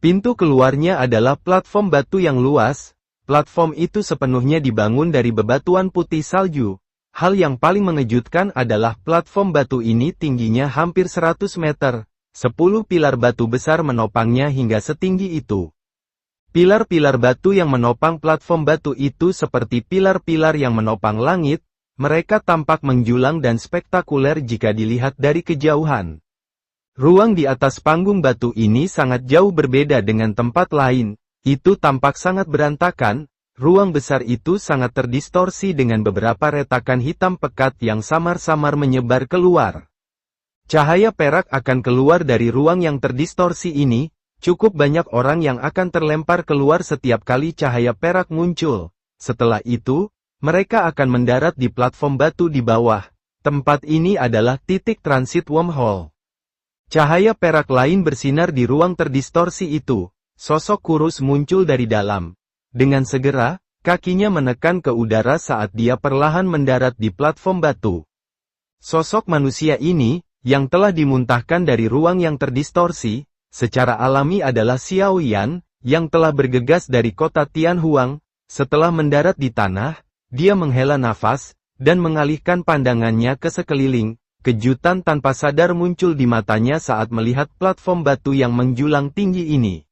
Pintu keluarnya adalah platform batu yang luas. Platform itu sepenuhnya dibangun dari bebatuan putih salju. Hal yang paling mengejutkan adalah platform batu ini tingginya hampir 100 meter. 10 pilar batu besar menopangnya hingga setinggi itu. Pilar-pilar batu yang menopang platform batu itu seperti pilar-pilar yang menopang langit. Mereka tampak menjulang dan spektakuler jika dilihat dari kejauhan. Ruang di atas panggung batu ini sangat jauh berbeda dengan tempat lain. Itu tampak sangat berantakan. Ruang besar itu sangat terdistorsi dengan beberapa retakan hitam pekat yang samar-samar menyebar keluar. Cahaya perak akan keluar dari ruang yang terdistorsi ini. Cukup banyak orang yang akan terlempar keluar setiap kali cahaya perak muncul. Setelah itu, mereka akan mendarat di platform batu di bawah. Tempat ini adalah titik transit wormhole. Cahaya perak lain bersinar di ruang terdistorsi itu. Sosok kurus muncul dari dalam. Dengan segera, kakinya menekan ke udara saat dia perlahan mendarat di platform batu. Sosok manusia ini, yang telah dimuntahkan dari ruang yang terdistorsi, secara alami adalah Xiao Yan, yang telah bergegas dari kota Tianhuang. Setelah mendarat di tanah, dia menghela nafas, dan mengalihkan pandangannya ke sekeliling. Kejutan tanpa sadar muncul di matanya saat melihat platform batu yang menjulang tinggi ini.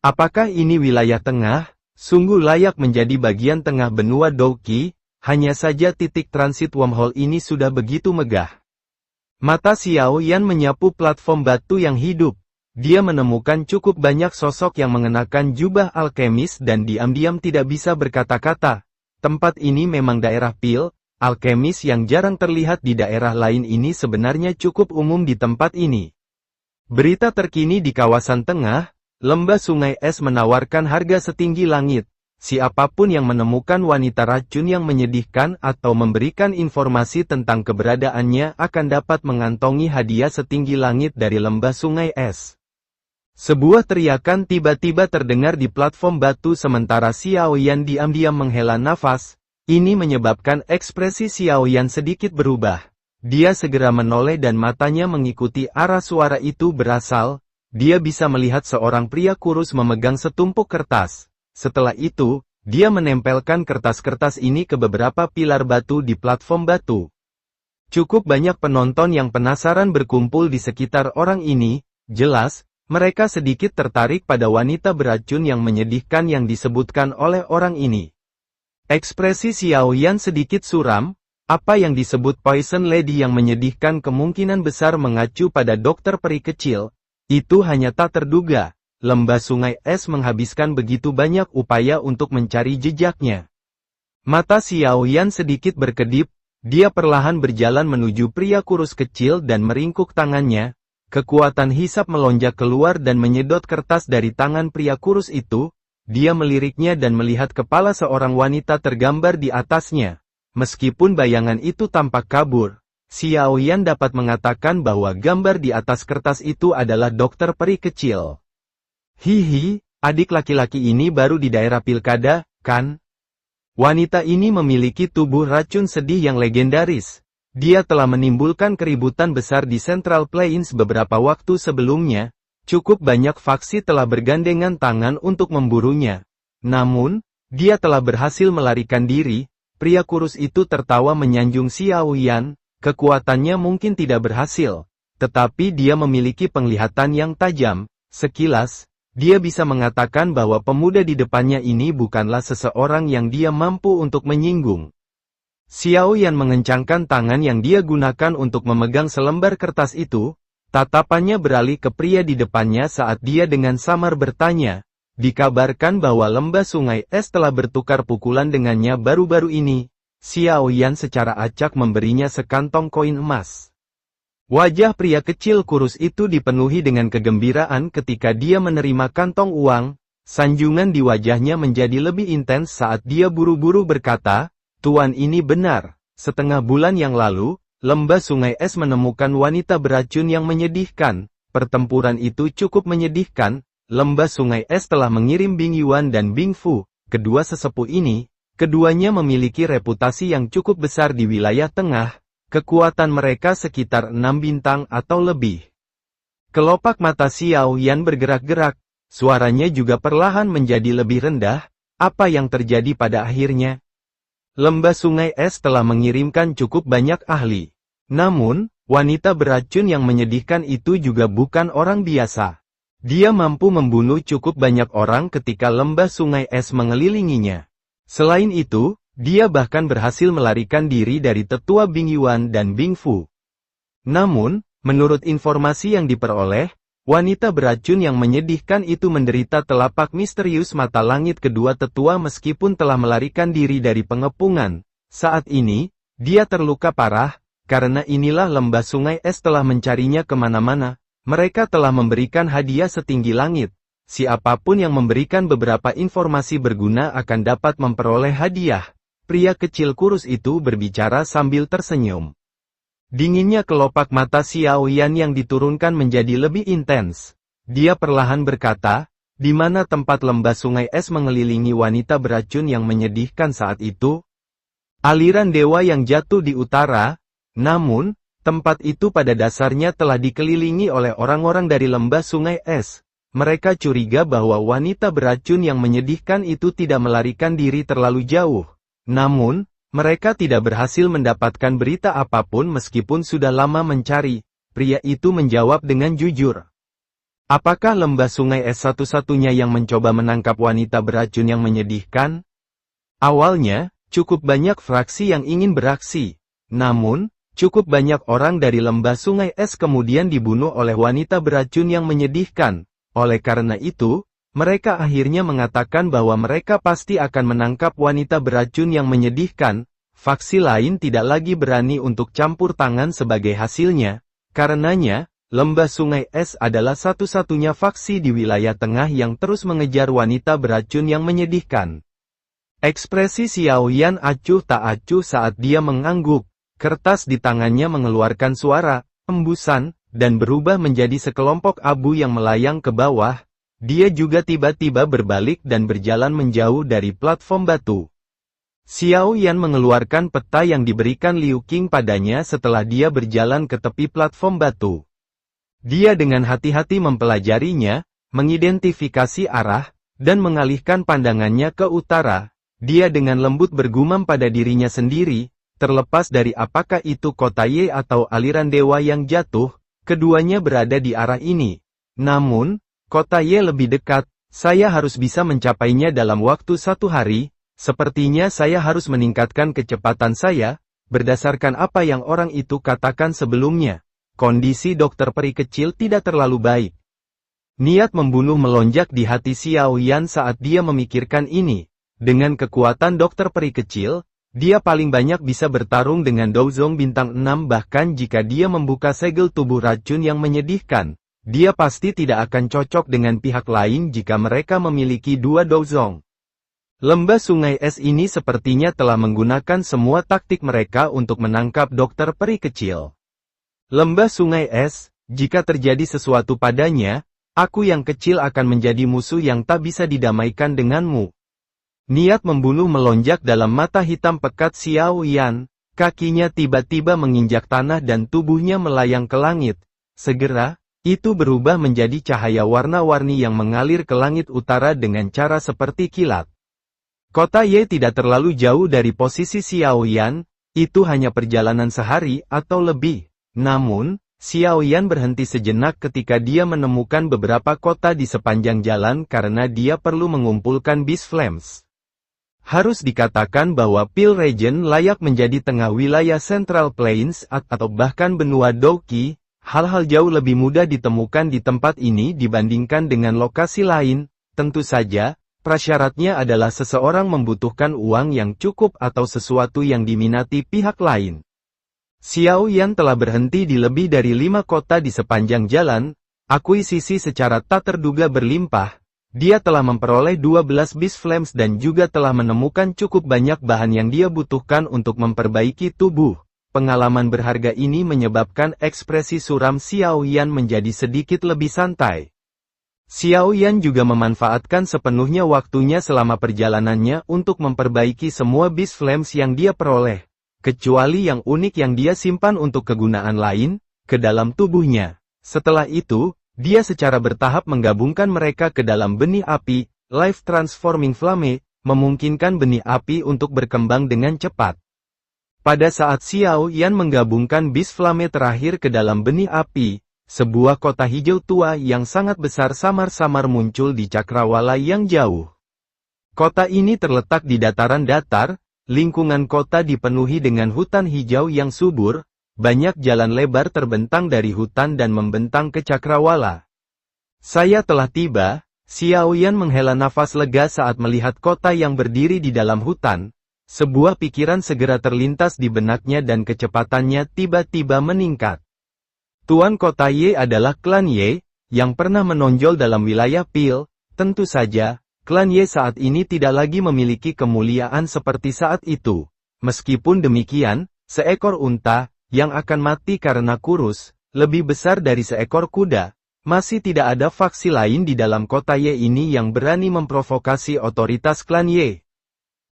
Apakah ini wilayah tengah? Sungguh layak menjadi bagian tengah benua Douqi, hanya saja titik transit wormhole ini sudah begitu megah. Mata Xiao Yan menyapu platform batu yang hidup. Dia menemukan cukup banyak sosok yang mengenakan jubah alkemis dan diam-diam tidak bisa berkata-kata. Tempat ini memang daerah pil, alkemis yang jarang terlihat di daerah lain ini sebenarnya cukup umum di tempat ini. Berita terkini di kawasan tengah, lembah sungai es menawarkan harga setinggi langit. Siapapun yang menemukan wanita racun yang menyedihkan atau memberikan informasi tentang keberadaannya akan dapat mengantongi hadiah setinggi langit dari lembah sungai es. Sebuah teriakan tiba-tiba terdengar di platform batu sementara Xiao Yan diam-diam menghela nafas. Ini menyebabkan ekspresi Xiao Yan sedikit berubah. Dia segera menoleh dan matanya mengikuti arah suara itu berasal. Dia bisa melihat seorang pria kurus memegang setumpuk kertas. Setelah itu, dia menempelkan kertas-kertas ini ke beberapa pilar batu di platform batu. Cukup banyak penonton yang penasaran berkumpul di sekitar orang ini. Jelas, mereka sedikit tertarik pada wanita beracun yang menyedihkan yang disebutkan oleh orang ini. Ekspresi Xiao Yan sedikit suram. Apa yang disebut Poison Lady yang menyedihkan kemungkinan besar mengacu pada dokter peri kecil. Itu hanya tak terduga. Lembah sungai es menghabiskan begitu banyak upaya untuk mencari jejaknya. Mata Xiao Yan sedikit berkedip. Dia perlahan berjalan menuju pria kurus kecil dan meringkuk tangannya. Kekuatan hisap melonjak keluar dan menyedot kertas dari tangan pria kurus itu. Dia meliriknya dan melihat kepala seorang wanita tergambar di atasnya. Meskipun bayangan itu tampak kabur, Xiao Yan dapat mengatakan bahwa gambar di atas kertas itu adalah dokter peri kecil. Hihi, adik laki-laki ini baru di daerah pilkada, kan? Wanita ini memiliki tubuh racun sedih yang legendaris. Dia telah menimbulkan keributan besar di Central Plains beberapa waktu sebelumnya. Cukup banyak faksi telah bergandengan tangan untuk memburunya. Namun, dia telah berhasil melarikan diri. Pria kurus itu tertawa menyanjung Xiao Yan. Kekuatannya mungkin tidak berhasil, tetapi dia memiliki penglihatan yang tajam. Sekilas, dia bisa mengatakan bahwa pemuda di depannya ini bukanlah seseorang yang dia mampu untuk menyinggung. Xiao Yan mengencangkan tangan yang dia gunakan untuk memegang selembar kertas itu. Tatapannya beralih ke pria di depannya saat dia dengan samar bertanya. Dikabarkan bahwa lembah sungai es telah bertukar pukulan dengannya baru-baru ini. Xiao Yan secara acak memberinya sekantong koin emas. Wajah pria kecil kurus itu dipenuhi dengan kegembiraan ketika dia menerima kantong uang. Sanjungan di wajahnya menjadi lebih intens saat dia buru-buru berkata, "Tuan, ini benar. Setengah bulan yang lalu, lembah sungai es menemukan wanita beracun yang menyedihkan. Pertempuran itu cukup menyedihkan. Lembah sungai es telah mengirim Bing Yuan dan Bing Fu. Kedua sesepuh ini, keduanya memiliki reputasi yang cukup besar di wilayah tengah. Kekuatan mereka sekitar 6 bintang atau lebih." Kelopak mata Xiao Yan bergerak-gerak. Suaranya juga perlahan menjadi lebih rendah. Apa yang terjadi pada akhirnya? Lembah sungai es telah mengirimkan cukup banyak ahli. Namun, wanita beracun yang menyedihkan itu juga bukan orang biasa. Dia mampu membunuh cukup banyak orang ketika lembah sungai es mengelilinginya. Selain itu, dia bahkan berhasil melarikan diri dari tetua Bing Yuan dan Bing Fu. Namun, menurut informasi yang diperoleh, wanita beracun yang menyedihkan itu menderita telapak misterius mata langit kedua tetua meskipun telah melarikan diri dari pengepungan. Saat ini, dia terluka parah, karena inilah lembah sungai es telah mencarinya kemana-mana. Mereka telah memberikan hadiah setinggi langit. Siapapun yang memberikan beberapa informasi berguna akan dapat memperoleh hadiah. Pria kecil kurus itu berbicara sambil tersenyum. Dinginnya kelopak mata Xiao Yan yang diturunkan menjadi lebih intens. Dia perlahan berkata, di mana tempat lembah sungai es mengelilingi wanita beracun yang menyedihkan saat itu? Aliran dewa yang jatuh di utara, namun, tempat itu pada dasarnya telah dikelilingi oleh orang-orang dari lembah sungai es. Mereka curiga bahwa wanita beracun yang menyedihkan itu tidak melarikan diri terlalu jauh. Namun, mereka tidak berhasil mendapatkan berita apapun meskipun sudah lama mencari. Pria itu menjawab dengan jujur. Apakah lembah sungai es satu-satunya yang mencoba menangkap wanita beracun yang menyedihkan? Awalnya, cukup banyak fraksi yang ingin beraksi. Namun, cukup banyak orang dari lembah sungai es kemudian dibunuh oleh wanita beracun yang menyedihkan. Oleh karena itu, mereka akhirnya mengatakan bahwa mereka pasti akan menangkap wanita beracun yang menyedihkan. Faksi lain tidak lagi berani untuk campur tangan sebagai hasilnya. Karenanya, lembah sungai es adalah satu-satunya faksi di wilayah tengah yang terus mengejar wanita beracun yang menyedihkan. Ekspresi Xiao Yan acuh tak acuh saat dia mengangguk. Kertas di tangannya mengeluarkan suara, embusan, dan berubah menjadi sekelompok abu yang melayang ke bawah. Dia juga tiba-tiba berbalik dan berjalan menjauh dari platform batu. Xiao Yan mengeluarkan peta yang diberikan Liu Qing padanya setelah dia berjalan ke tepi platform batu. Dia dengan hati-hati mempelajarinya, mengidentifikasi arah, dan mengalihkan pandangannya ke utara. Dia dengan lembut bergumam pada dirinya sendiri, terlepas dari apakah itu kota Ye atau aliran dewa yang jatuh, keduanya berada di arah ini. Namun, kota Ye lebih dekat, saya harus bisa mencapainya dalam waktu 1 hari, sepertinya saya harus meningkatkan kecepatan saya, berdasarkan apa yang orang itu katakan sebelumnya. Kondisi dokter peri kecil tidak terlalu baik. Niat membunuh melonjak di hati Xiao Yan saat dia memikirkan ini. Dengan kekuatan dokter peri kecil, dia paling banyak bisa bertarung dengan Douzong bintang 6 bahkan jika dia membuka segel tubuh racun yang menyedihkan. Dia pasti tidak akan cocok dengan pihak lain jika mereka memiliki 2 Douzong. Lembah sungai es ini sepertinya telah menggunakan semua taktik mereka untuk menangkap dokter peri kecil. Lembah sungai es, jika terjadi sesuatu padanya, aku yang kecil akan menjadi musuh yang tak bisa didamaikan denganmu. Niat membunuh melonjak dalam mata hitam pekat Xiao Yan, kakinya tiba-tiba menginjak tanah dan tubuhnya melayang ke langit. Segera, itu berubah menjadi cahaya warna-warni yang mengalir ke langit utara dengan cara seperti kilat. Kota Ye tidak terlalu jauh dari posisi Xiao Yan, itu hanya perjalanan sehari atau lebih. Namun, Xiao Yan berhenti sejenak ketika dia menemukan beberapa kota di sepanjang jalan karena dia perlu mengumpulkan Beast Flames. Harus dikatakan bahwa Pil Region layak menjadi tengah wilayah Central Plains atau bahkan benua Douqi. Hal-hal jauh lebih mudah ditemukan di tempat ini dibandingkan dengan lokasi lain. Tentu saja, prasyaratnya adalah seseorang membutuhkan uang yang cukup atau sesuatu yang diminati pihak lain. Xiao Yan telah berhenti di lebih dari 5 kota di sepanjang jalan. Akuisisi secara tak terduga berlimpah. Dia telah memperoleh 12 Beast Flames dan juga telah menemukan cukup banyak bahan yang dia butuhkan untuk memperbaiki tubuh. Pengalaman berharga ini menyebabkan ekspresi suram Xiao Yan menjadi sedikit lebih santai. Xiao Yan juga memanfaatkan sepenuhnya waktunya selama perjalanannya untuk memperbaiki semua Beast Flames yang dia peroleh, kecuali yang unik yang dia simpan untuk kegunaan lain, ke dalam tubuhnya. Setelah itu, Dia secara bertahap menggabungkan mereka ke dalam benih api, Life Transforming Flame, memungkinkan benih api untuk berkembang dengan cepat. Pada saat Xiao Yan menggabungkan Beast Flame terakhir ke dalam benih api, sebuah kota hijau tua yang sangat besar samar-samar muncul di cakrawala yang jauh. Kota ini terletak di dataran datar, lingkungan kota dipenuhi dengan hutan hijau yang subur, banyak jalan lebar terbentang dari hutan dan membentang ke cakrawala. Saya telah tiba. Xiao Yan menghela nafas lega saat melihat kota yang berdiri di dalam hutan. Sebuah pikiran segera terlintas di benaknya dan kecepatannya tiba-tiba meningkat. Tuan kota Ye adalah klan Ye, yang pernah menonjol dalam wilayah Pil. Tentu saja, klan Ye saat ini tidak lagi memiliki kemuliaan seperti saat itu. Meskipun demikian, seekor unta, yang akan mati karena kurus, lebih besar dari seekor kuda. Masih tidak ada faksi lain di dalam kota Ye ini yang berani memprovokasi otoritas klan Ye.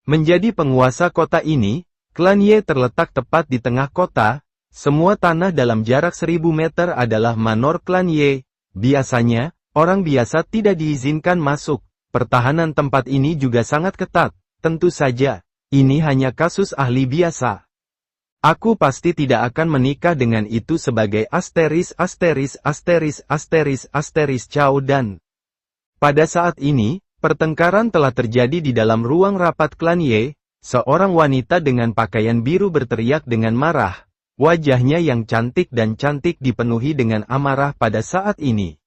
Menjadi penguasa kota ini, klan Ye terletak tepat di tengah kota. Semua tanah dalam jarak 1000 meter adalah manor klan Ye. Biasanya, orang biasa tidak diizinkan masuk. Pertahanan tempat ini juga sangat ketat. Tentu saja, ini hanya kasus ahli biasa. Aku pasti tidak akan menikah dengan itu sebagai Chao Dan. Pada saat ini, pertengkaran telah terjadi di dalam ruang rapat klan Ye. Seorang wanita dengan pakaian biru berteriak dengan marah. Wajahnya yang cantik dan cantik dipenuhi dengan amarah pada saat ini.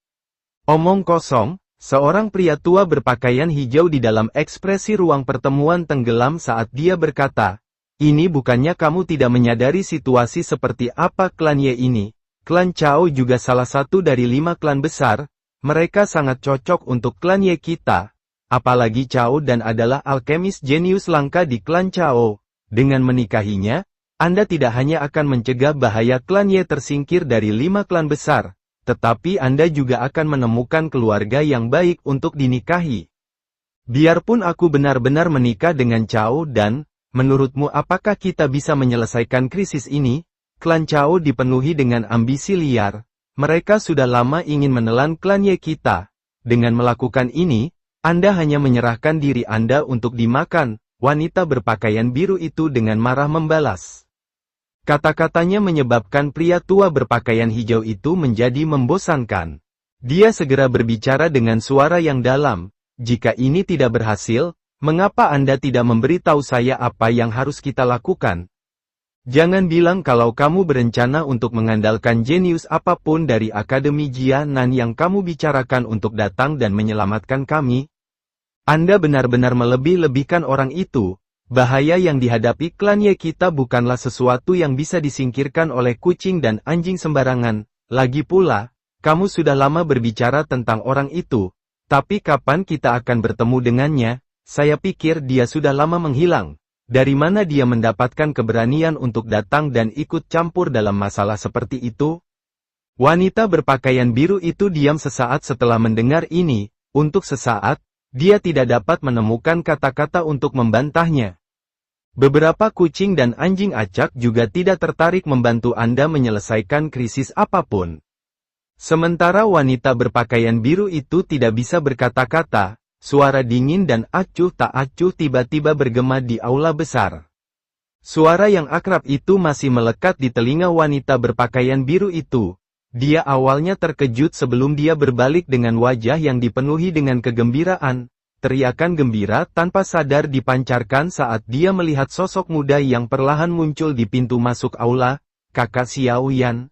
Omong kosong, seorang pria tua berpakaian hijau di dalam ekspresi ruang pertemuan tenggelam saat dia berkata, "Ini bukannya kamu tidak menyadari situasi seperti apa klan Ye ini? Klan Chao juga salah satu dari 5 klan besar, mereka sangat cocok untuk klan Ye kita. Apalagi Chao Dan adalah alkemis jenius langka di klan Chao. Dengan menikahinya, Anda tidak hanya akan mencegah bahaya klan Ye tersingkir dari 5 klan besar, tetapi Anda juga akan menemukan keluarga yang baik untuk dinikahi. Biarpun aku benar-benar menikah dengan Chao Dan, menurutmu apakah kita bisa menyelesaikan krisis ini? Klan Chao dipenuhi dengan ambisi liar. Mereka sudah lama ingin menelan klan Ye kita. Dengan melakukan ini, Anda hanya menyerahkan diri Anda untuk dimakan." Wanita berpakaian biru itu dengan marah membalas. Kata-katanya menyebabkan pria tua berpakaian hijau itu menjadi membosankan. Dia segera berbicara dengan suara yang dalam, "Jika ini tidak berhasil, mengapa Anda tidak memberitahu saya apa yang harus kita lakukan? Jangan bilang kalau kamu berencana untuk mengandalkan jenius apapun dari Akademi Jianan yang kamu bicarakan untuk datang dan menyelamatkan kami. Anda benar-benar melebih-lebihkan orang itu. Bahaya yang dihadapi klan Ye kita bukanlah sesuatu yang bisa disingkirkan oleh kucing dan anjing sembarangan. Lagi pula, kamu sudah lama berbicara tentang orang itu. Tapi kapan kita akan bertemu dengannya? Saya pikir dia sudah lama menghilang. Dari mana dia mendapatkan keberanian untuk datang dan ikut campur dalam masalah seperti itu?" Wanita berpakaian biru itu diam sesaat setelah mendengar ini. Untuk sesaat, dia tidak dapat menemukan kata-kata untuk membantahnya. Beberapa kucing dan anjing acak juga tidak tertarik membantu Anda menyelesaikan krisis apapun. Sementara wanita berpakaian biru itu tidak bisa berkata-kata, suara dingin dan acuh tak acuh tiba-tiba bergema di aula besar. Suara yang akrab itu masih melekat di telinga wanita berpakaian biru itu. Dia awalnya terkejut sebelum dia berbalik dengan wajah yang dipenuhi dengan kegembiraan. Teriakan gembira tanpa sadar dipancarkan saat dia melihat sosok muda yang perlahan muncul di pintu masuk aula, kakak Xiao Yan.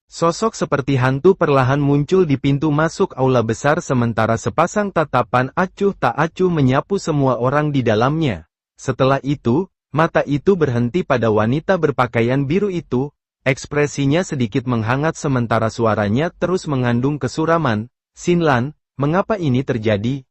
Sosok seperti hantu perlahan muncul di pintu masuk aula besar sementara sepasang tatapan acuh tak acuh menyapu semua orang di dalamnya. Setelah itu, mata itu berhenti pada wanita berpakaian biru itu, ekspresinya sedikit menghangat sementara suaranya terus mengandung kesuraman. "Xinlan, mengapa ini terjadi?"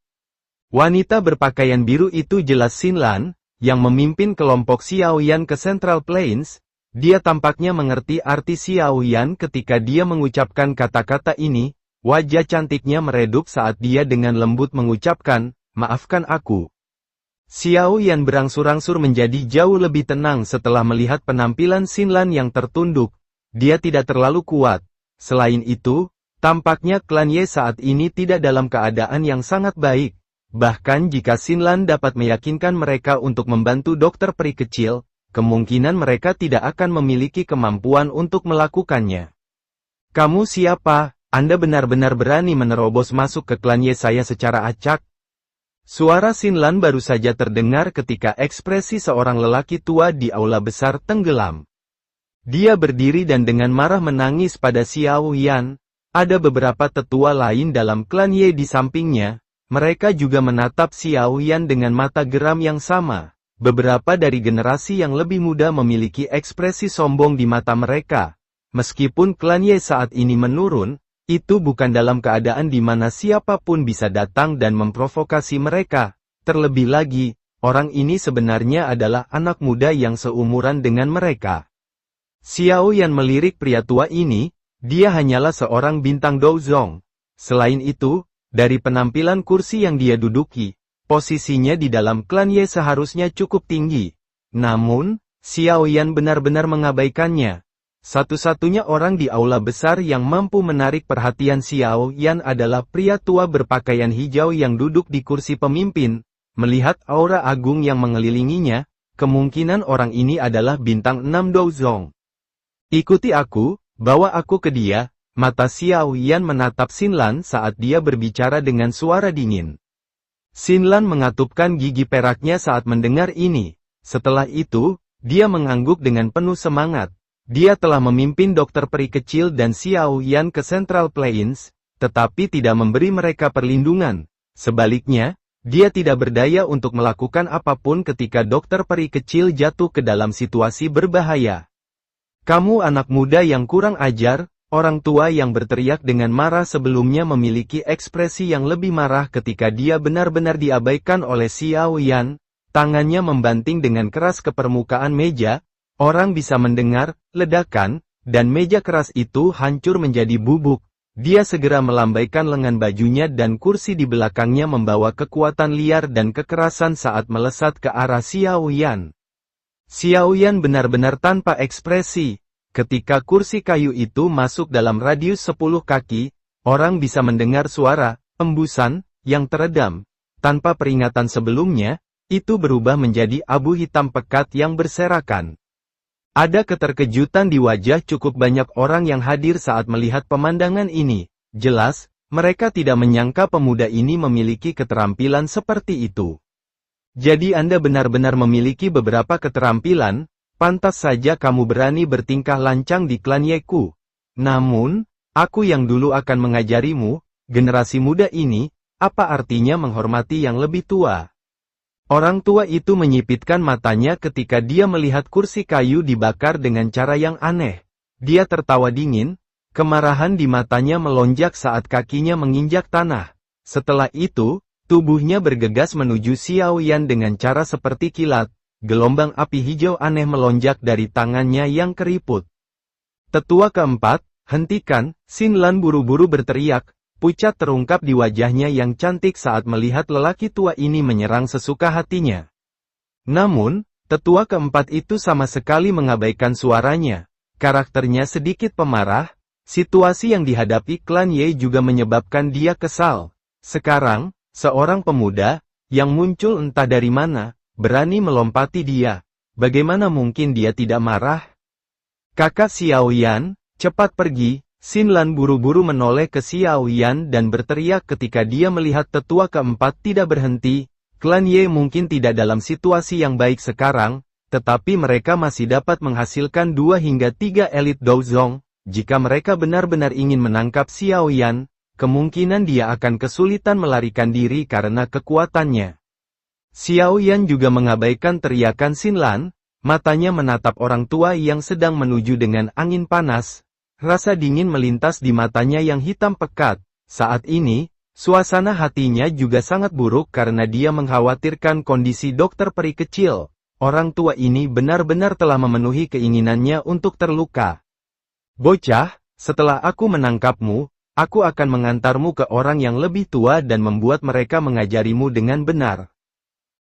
Wanita berpakaian biru itu jelas Xinlan, yang memimpin kelompok Xiao Yan ke Central Plains. Dia tampaknya mengerti arti Xiao Yan ketika dia mengucapkan kata-kata ini. Wajah cantiknya meredup saat dia dengan lembut mengucapkan, "Maafkan aku." Xiao Yan berangsur-angsur menjadi jauh lebih tenang setelah melihat penampilan Xinlan yang tertunduk. Dia tidak terlalu kuat. Selain itu, Tampaknya klan Ye saat ini tidak dalam keadaan yang sangat baik. Bahkan jika Xinlan dapat meyakinkan mereka untuk membantu dokter peri kecil, kemungkinan mereka tidak akan memiliki kemampuan untuk melakukannya. Kamu siapa? Anda benar-benar berani menerobos masuk ke klan Ye saya secara acak? Suara Xinlan baru saja terdengar ketika ekspresi seorang lelaki tua di aula besar tenggelam. Dia berdiri dan dengan marah menangis pada Xiao Yan. Ada beberapa tetua lain dalam klan Ye di sampingnya. Mereka juga menatap Xiao Yan dengan mata geram yang sama. Beberapa dari generasi yang lebih muda memiliki ekspresi sombong di mata mereka. Meskipun klan Ye saat ini menurun, itu bukan dalam keadaan di mana siapapun bisa datang dan memprovokasi mereka. Terlebih lagi, orang ini sebenarnya adalah anak muda yang seumuran dengan mereka. Xiao Yan melirik pria tua ini. Dia hanyalah seorang bintang Douzong. Selain itu, dari penampilan kursi yang dia duduki, posisinya di dalam klan Ye seharusnya cukup tinggi. Namun, Xiao Yan benar-benar mengabaikannya. Satu-satunya orang di aula besar yang mampu menarik perhatian Xiao Yan adalah pria tua berpakaian hijau yang duduk di kursi pemimpin. Melihat aura agung yang mengelilinginya, kemungkinan orang ini adalah bintang 6 Douzong. Ikuti aku. Bawa aku ke dia. Mata Xiao Yan menatap Xinlan saat dia berbicara dengan suara dingin. Xinlan mengatupkan gigi peraknya saat mendengar ini. Setelah itu, dia mengangguk dengan penuh semangat. Dia telah memimpin dokter peri kecil dan Xiao Yan ke Central Plains, tetapi tidak memberi mereka perlindungan. Sebaliknya, dia tidak berdaya untuk melakukan apapun ketika dokter peri kecil jatuh ke dalam situasi berbahaya. Kamu anak muda yang kurang ajar, orang tua yang berteriak dengan marah sebelumnya memiliki ekspresi yang lebih marah ketika dia benar-benar diabaikan oleh Xiao Yan. Tangannya membanting dengan keras ke permukaan meja, orang bisa mendengar ledakan, dan meja keras itu hancur menjadi bubuk. Dia segera melambaikan lengan bajunya dan kursi di belakangnya membawa kekuatan liar dan kekerasan saat melesat ke arah Xiao Yan. Xiao Yan benar-benar tanpa ekspresi. Ketika kursi kayu itu masuk dalam radius 10 kaki, orang bisa mendengar suara embusan yang teredam. Tanpa peringatan sebelumnya, itu berubah menjadi abu hitam pekat yang berserakan. Ada keterkejutan di wajah cukup banyak orang yang hadir saat melihat pemandangan ini. Jelas, mereka tidak menyangka pemuda ini memiliki keterampilan seperti itu. Jadi Anda benar-benar memiliki beberapa keterampilan, pantas saja kamu berani bertingkah lancang di klan Yeku. Namun, aku yang dulu akan mengajarimu, generasi muda ini, apa artinya menghormati yang lebih tua? Orang tua itu menyipitkan matanya ketika dia melihat kursi kayu dibakar dengan cara yang aneh. Dia tertawa dingin, kemarahan di matanya melonjak saat kakinya menginjak tanah. Setelah itu, tubuhnya bergegas menuju Xiao Yan dengan cara seperti kilat. Gelombang api hijau aneh melonjak dari tangannya yang keriput. Tetua keempat, hentikan, Xinlan buru-buru berteriak. Pucat terungkap di wajahnya yang cantik saat melihat lelaki tua ini menyerang sesuka hatinya. Namun, tetua keempat itu sama sekali mengabaikan suaranya. Karakternya sedikit pemarah, situasi yang dihadapi klan Ye juga menyebabkan dia kesal. Sekarang, seorang pemuda, yang muncul entah dari mana, berani melompati dia. Bagaimana mungkin dia tidak marah? Kakak Xiao Yan, cepat pergi. Xinlan buru-buru menoleh ke Xiao Yan dan berteriak ketika dia melihat tetua keempat tidak berhenti. Klan Ye mungkin tidak dalam situasi yang baik sekarang, tetapi mereka masih dapat menghasilkan 2 hingga 3 elit Douzong. Jika mereka benar-benar ingin menangkap Xiao Yan, kemungkinan dia akan kesulitan melarikan diri karena kekuatannya. Xiao Yan juga mengabaikan teriakan Xinlan, matanya menatap orang tua yang sedang menuju dengan angin panas. Rasa dingin melintas di matanya yang hitam pekat. Saat ini, suasana hatinya juga sangat buruk karena dia mengkhawatirkan kondisi dokter peri kecil. Orang tua ini benar-benar telah memenuhi keinginannya untuk terluka. Bocah, setelah aku menangkapmu, aku akan mengantarmu ke orang yang lebih tua dan membuat mereka mengajarimu dengan benar.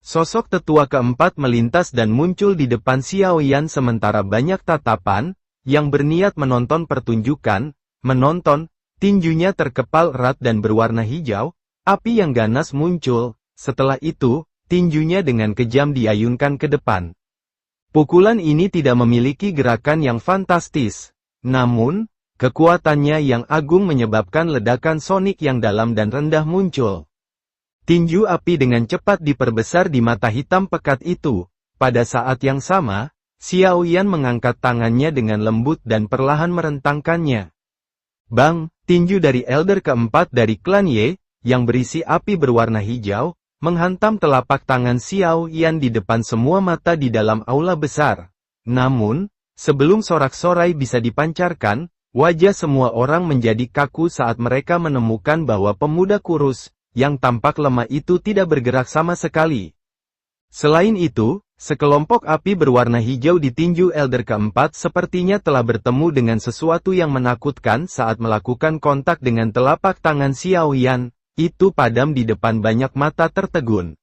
Sosok tetua keempat melintas dan muncul di depan Xiao Yan sementara banyak tatapan, yang berniat menonton pertunjukan, Tinjunya terkepal erat dan berwarna hijau, api yang ganas muncul, setelah itu, tinjunya dengan kejam diayunkan ke depan. Pukulan ini tidak memiliki gerakan yang fantastis, namun, kekuatannya yang agung menyebabkan ledakan sonik yang dalam dan rendah muncul. Tinju api dengan cepat diperbesar di mata hitam pekat itu. Pada saat yang sama, Xiao Yan mengangkat tangannya dengan lembut dan perlahan merentangkannya. Bang, tinju dari Elder keempat dari klan Ye, yang berisi api berwarna hijau, menghantam telapak tangan Xiao Yan di depan semua mata di dalam aula besar. Namun, sebelum sorak-sorai bisa dipancarkan, wajah semua orang menjadi kaku saat mereka menemukan bahwa pemuda kurus, yang tampak lemah itu tidak bergerak sama sekali. Selain itu, sekelompok api berwarna hijau di tinju Elder keempat sepertinya telah bertemu dengan sesuatu yang menakutkan saat melakukan kontak dengan telapak tangan Xiao Yan. Itu padam di depan banyak mata tertegun.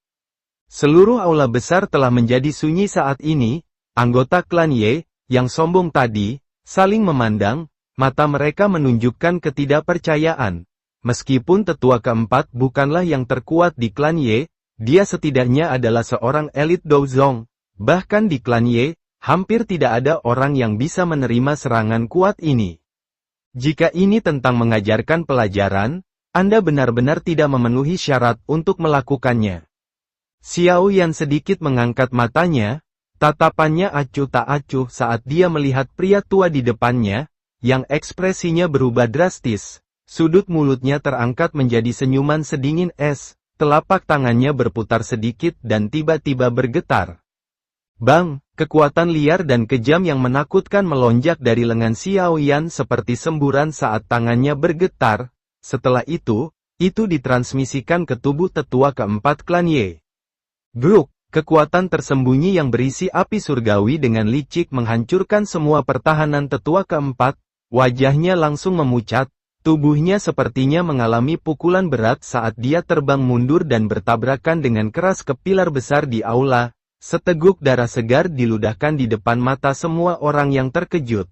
Seluruh aula besar telah menjadi sunyi saat ini. Anggota klan Ye, yang sombong tadi, saling memandang, mata mereka menunjukkan ketidakpercayaan. Meskipun tetua keempat bukanlah yang terkuat di klan Ye, dia setidaknya adalah seorang elit Douzong. Bahkan di klan Ye, hampir tidak ada orang yang bisa menerima serangan kuat ini. Jika ini tentang mengajarkan pelajaran, Anda benar-benar tidak memenuhi syarat untuk melakukannya. Xiao Yan sedikit mengangkat matanya, tatapannya acuh tak acuh saat dia melihat pria tua di depannya, yang ekspresinya berubah drastis. Sudut mulutnya terangkat menjadi senyuman sedingin es, telapak tangannya berputar sedikit dan tiba-tiba bergetar. Bang, kekuatan liar dan kejam yang menakutkan melonjak dari lengan Xiao Yan seperti semburan saat tangannya bergetar. Setelah itu ditransmisikan ke tubuh tetua keempat klan Ye. Bruk, kekuatan tersembunyi yang berisi api surgawi dengan licik menghancurkan semua pertahanan tetua keempat, wajahnya langsung memucat, tubuhnya sepertinya mengalami pukulan berat saat dia terbang mundur dan bertabrakan dengan keras ke pilar besar di aula, seteguk darah segar diludahkan di depan mata semua orang yang terkejut.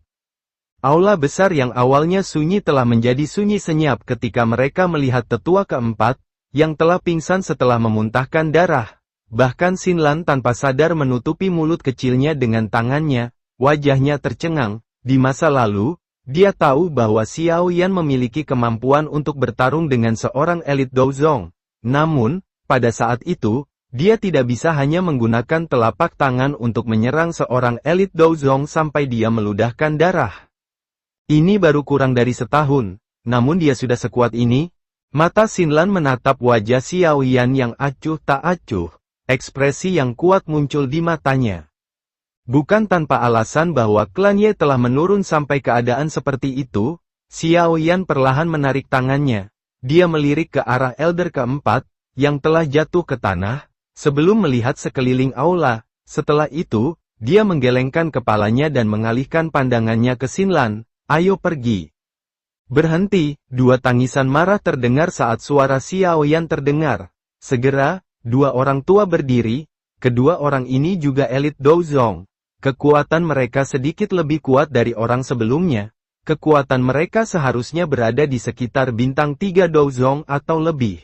Aula besar yang awalnya sunyi telah menjadi sunyi senyap ketika mereka melihat tetua keempat, yang telah pingsan setelah memuntahkan darah. Bahkan Xinlan tanpa sadar menutupi mulut kecilnya dengan tangannya, wajahnya tercengang. Di masa lalu, dia tahu bahwa Xiao Yan memiliki kemampuan untuk bertarung dengan seorang elit Douzong. Namun, pada saat itu, dia tidak bisa hanya menggunakan telapak tangan untuk menyerang seorang elit Douzong sampai dia meludahkan darah. Ini baru kurang dari setahun, namun dia sudah sekuat ini. Mata Xinlan menatap wajah Xiao Yan yang acuh tak acuh, ekspresi yang kuat muncul di matanya. Bukan tanpa alasan bahwa klan Ye telah menurun sampai keadaan seperti itu, Xiao Yan perlahan menarik tangannya. Dia melirik ke arah Elder keempat, yang telah jatuh ke tanah, sebelum melihat sekeliling aula. Setelah itu, dia menggelengkan kepalanya dan mengalihkan pandangannya ke Xinlan. Ayo pergi. Berhenti, dua tangisan marah terdengar saat suara Xiao Yan terdengar. Segera, dua orang tua berdiri, kedua orang ini juga elit Douzong. Kekuatan mereka sedikit lebih kuat dari orang sebelumnya. Kekuatan mereka seharusnya berada di sekitar bintang 3 Douzong atau lebih.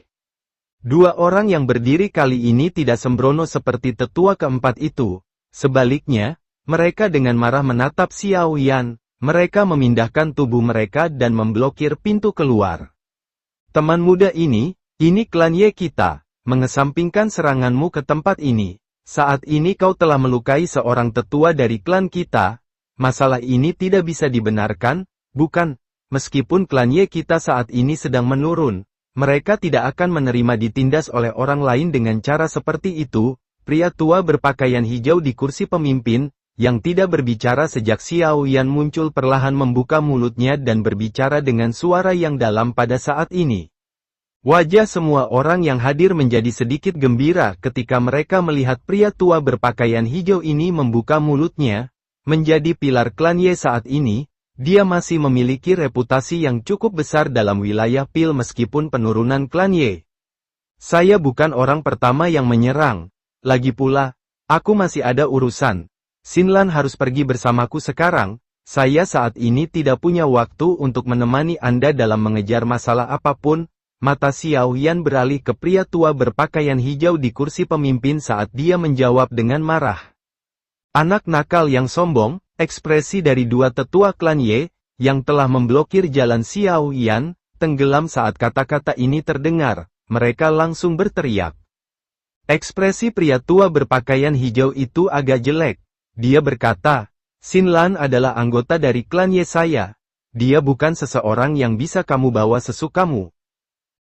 Dua orang yang berdiri kali ini tidak sembrono seperti tetua keempat itu. Sebaliknya, mereka dengan marah menatap Xiao Yan. Mereka memindahkan tubuh mereka dan memblokir pintu keluar. Teman muda ini klan Ye kita, mengesampingkan seranganmu ke tempat ini. Saat ini kau telah melukai seorang tetua dari klan kita. Masalah ini tidak bisa dibenarkan, bukan? Meskipun klan Ye kita saat ini sedang menurun, mereka tidak akan menerima ditindas oleh orang lain dengan cara seperti itu. Pria tua berpakaian hijau di kursi pemimpin, yang tidak berbicara sejak Xiao Yan muncul perlahan membuka mulutnya dan berbicara dengan suara yang dalam pada saat ini. Wajah semua orang yang hadir menjadi sedikit gembira ketika mereka melihat pria tua berpakaian hijau ini membuka mulutnya. Menjadi pilar klan Ye saat ini, dia masih memiliki reputasi yang cukup besar dalam wilayah Pil meskipun penurunan klan Ye. Saya bukan orang pertama yang menyerang. Lagi pula, aku masih ada urusan. Xinlan harus pergi bersamaku sekarang. saya saat ini tidak punya waktu untuk menemani Anda dalam mengejar masalah apapun. Mata Xiao Yan beralih ke pria tua berpakaian hijau di kursi pemimpin saat dia menjawab dengan marah. Anak nakal yang sombong, ekspresi dari dua tetua klan Ye, yang telah memblokir jalan Xiao Yan, tenggelam saat kata-kata ini terdengar. Mereka langsung berteriak. Ekspresi pria tua berpakaian hijau itu agak jelek. Dia berkata, Xin Lan adalah anggota dari klan Ye saya. Dia bukan seseorang yang bisa kamu bawa sesukamu.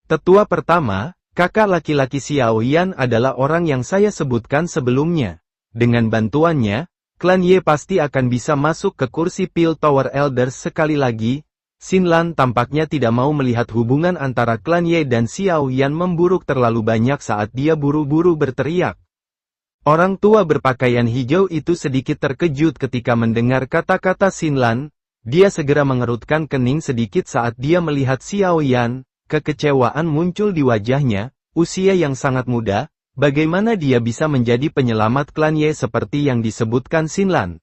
Tetua pertama, kakak laki-laki Xiao Yan adalah orang yang saya sebutkan sebelumnya. Dengan bantuannya, klan Ye pasti akan bisa masuk ke kursi Pil Tower Elders sekali lagi. Xin Lan tampaknya tidak mau melihat hubungan antara klan Ye dan Xiao Yan memburuk terlalu banyak saat dia buru-buru berteriak. Orang tua berpakaian hijau itu sedikit terkejut ketika mendengar kata-kata Xin Lan. Dia segera mengerutkan kening sedikit saat dia melihat Xiao Yan. Kekecewaan muncul di wajahnya, usia yang sangat muda, bagaimana dia bisa menjadi penyelamat klan Ye seperti yang disebutkan Xin Lan.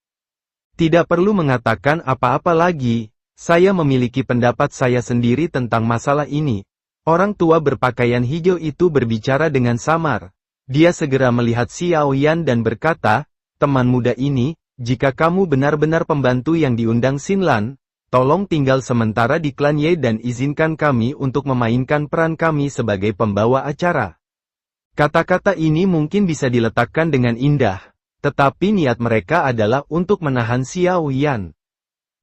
Tidak perlu mengatakan apa-apa lagi, saya memiliki pendapat saya sendiri tentang masalah ini. Orang tua berpakaian hijau itu berbicara dengan samar. Dia segera melihat Xiao Yan dan berkata, teman muda ini, jika kamu benar-benar pembantu yang diundang Xin Lan, tolong tinggal sementara di klan Ye dan izinkan kami untuk memainkan peran kami sebagai pembawa acara. Kata-kata ini mungkin bisa diletakkan dengan indah, tetapi niat mereka adalah untuk menahan Xiao Yan.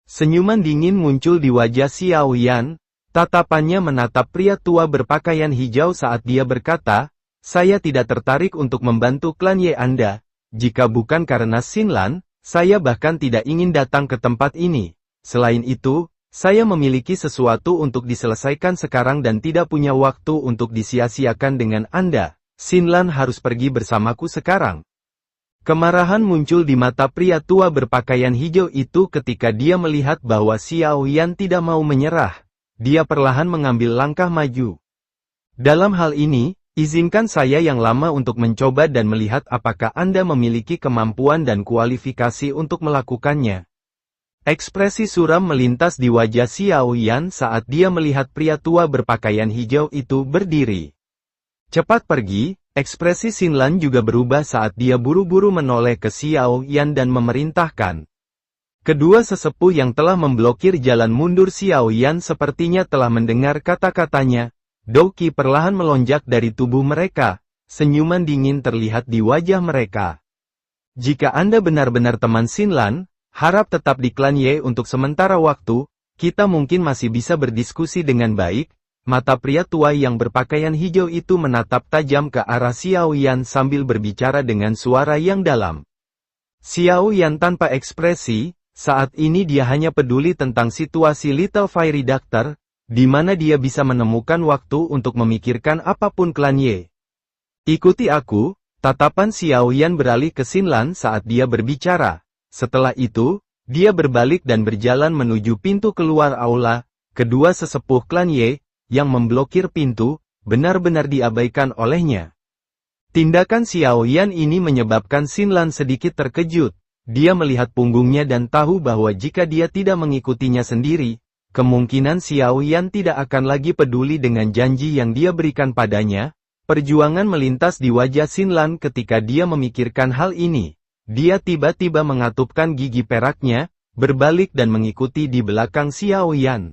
Senyuman dingin muncul di wajah Xiao Yan, tatapannya menatap pria tua berpakaian hijau saat dia berkata, saya tidak tertarik untuk membantu klan Ye Anda, jika bukan karena Xin Lan, saya bahkan tidak ingin datang ke tempat ini. Selain itu, saya memiliki sesuatu untuk diselesaikan sekarang dan tidak punya waktu untuk disia-siakan dengan Anda. Xin Lan harus pergi bersamaku sekarang. Kemarahan muncul di mata pria tua berpakaian hijau itu ketika dia melihat bahwa Xiao Yan tidak mau menyerah. Dia perlahan mengambil langkah maju. Dalam hal ini, izinkan saya yang lama untuk mencoba dan melihat apakah Anda memiliki kemampuan dan kualifikasi untuk melakukannya. Ekspresi suram melintas di wajah Xiao Yan saat dia melihat pria tua berpakaian hijau itu berdiri. Cepat pergi, ekspresi Xin Lan juga berubah saat dia buru-buru menoleh ke Xiao Yan dan memerintahkan. Kedua sesepuh yang telah memblokir jalan mundur Xiao Yan sepertinya telah mendengar kata-katanya. Douqi perlahan melonjak dari tubuh mereka, senyuman dingin terlihat di wajah mereka. Jika Anda benar-benar teman Xin Lan, harap tetap di klan Ye untuk sementara waktu, kita mungkin masih bisa berdiskusi dengan baik. Mata pria tua yang berpakaian hijau itu menatap tajam ke arah Xiao Yan sambil berbicara dengan suara yang dalam. Xiao Yan tanpa ekspresi, saat ini dia hanya peduli tentang situasi Little Fairy Doctor, di mana dia bisa menemukan waktu untuk memikirkan apapun klan Ye. Ikuti aku, tatapan Xiao Yan beralih ke Xin Lan saat dia berbicara. Setelah itu, dia berbalik dan berjalan menuju pintu keluar aula. Kedua sesepuh klan Ye, yang memblokir pintu, benar-benar diabaikan olehnya. Tindakan Xiao Yan ini menyebabkan Xin Lan sedikit terkejut. Dia melihat punggungnya dan tahu bahwa jika dia tidak mengikutinya sendiri, kemungkinan Xiao Yan tidak akan lagi peduli dengan janji yang dia berikan padanya. Perjuangan melintas di wajah Xin Lan ketika dia memikirkan hal ini. Dia tiba-tiba mengatupkan gigi peraknya, berbalik dan mengikuti di belakang Xiao Yan.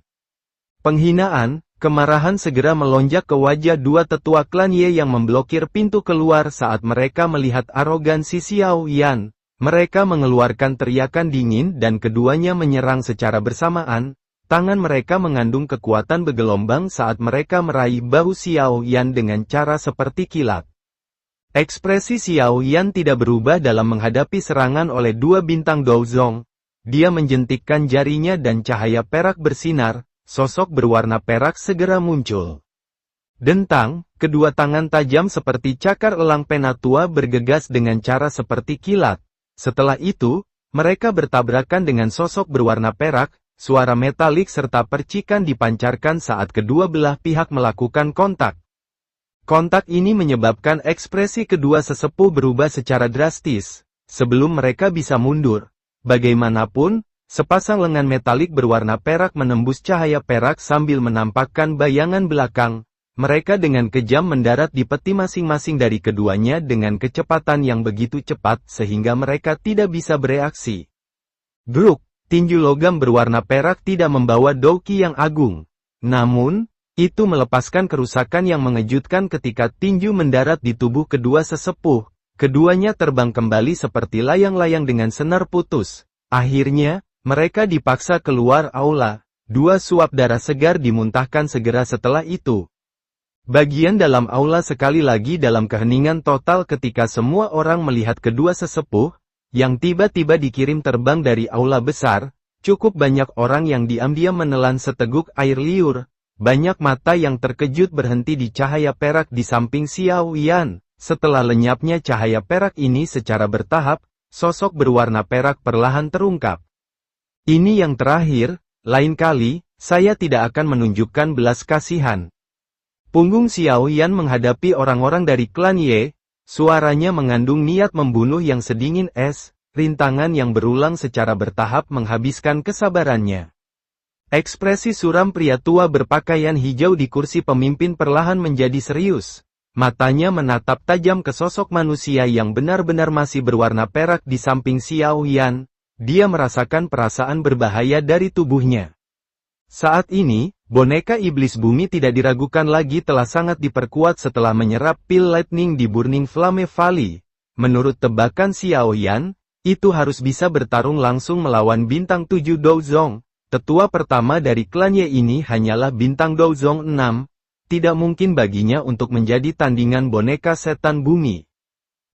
Penghinaan, kemarahan segera melonjak ke wajah dua tetua klan Ye yang memblokir pintu keluar saat mereka melihat arogansi Xiao Yan. Mereka mengeluarkan teriakan dingin dan keduanya menyerang secara bersamaan. Tangan mereka mengandung kekuatan bergelombang saat mereka meraih bahu Xiao Yan dengan cara seperti kilat. Ekspresi Xiao Yan tidak berubah dalam menghadapi serangan oleh dua bintang Douzong. Dia menjentikkan jarinya dan cahaya perak bersinar, sosok berwarna perak segera muncul. Dentang, kedua tangan tajam seperti cakar elang penatua bergegas dengan cara seperti kilat. Setelah itu, mereka bertabrakan dengan sosok berwarna perak, suara metalik serta percikan dipancarkan saat kedua belah pihak melakukan kontak. Kontak ini menyebabkan ekspresi kedua sesepuh berubah secara drastis. Sebelum mereka bisa mundur, bagaimanapun, Sepasang lengan metalik berwarna perak menembus cahaya perak sambil menampakkan bayangan belakang. Mereka dengan kejam mendarat di peti masing-masing dari keduanya dengan kecepatan yang begitu cepat sehingga mereka tidak bisa bereaksi. Gruk, tinju logam berwarna perak tidak membawa Douki yang agung. Namun, itu melepaskan kerusakan yang mengejutkan ketika tinju mendarat di tubuh kedua sesepuh. Keduanya terbang kembali seperti layang-layang dengan senar putus. Akhirnya, mereka dipaksa keluar aula. 2 suap darah segar dimuntahkan segera setelah itu. Bagian dalam aula sekali lagi dalam keheningan total ketika semua orang melihat kedua sesepuh, yang tiba-tiba dikirim terbang dari aula besar. Cukup banyak orang yang diam-diam menelan seteguk air liur. Banyak mata yang terkejut berhenti di cahaya perak di samping Xiao Yan. Setelah lenyapnya cahaya perak ini secara bertahap, sosok berwarna perak perlahan terungkap. Ini yang terakhir, lain kali, saya tidak akan menunjukkan belas kasihan. Punggung Xiao Yan menghadapi orang-orang dari klan Ye, suaranya mengandung niat membunuh yang sedingin es, rintangan yang berulang secara bertahap menghabiskan kesabarannya. Ekspresi suram pria tua berpakaian hijau di kursi pemimpin perlahan menjadi serius. Matanya menatap tajam ke sosok manusia yang benar-benar masih berwarna perak di samping Xiao Yan. Dia merasakan perasaan berbahaya dari tubuhnya. Saat ini, boneka iblis bumi tidak diragukan lagi telah sangat diperkuat setelah menyerap pil lightning di Burning Flame Valley. Menurut tebakan Xiao Yan, itu harus bisa bertarung langsung melawan bintang 7 Douzong. Tetua pertama dari klan Ye ini hanyalah bintang Douzong 6. Tidak mungkin baginya untuk menjadi tandingan boneka setan bumi.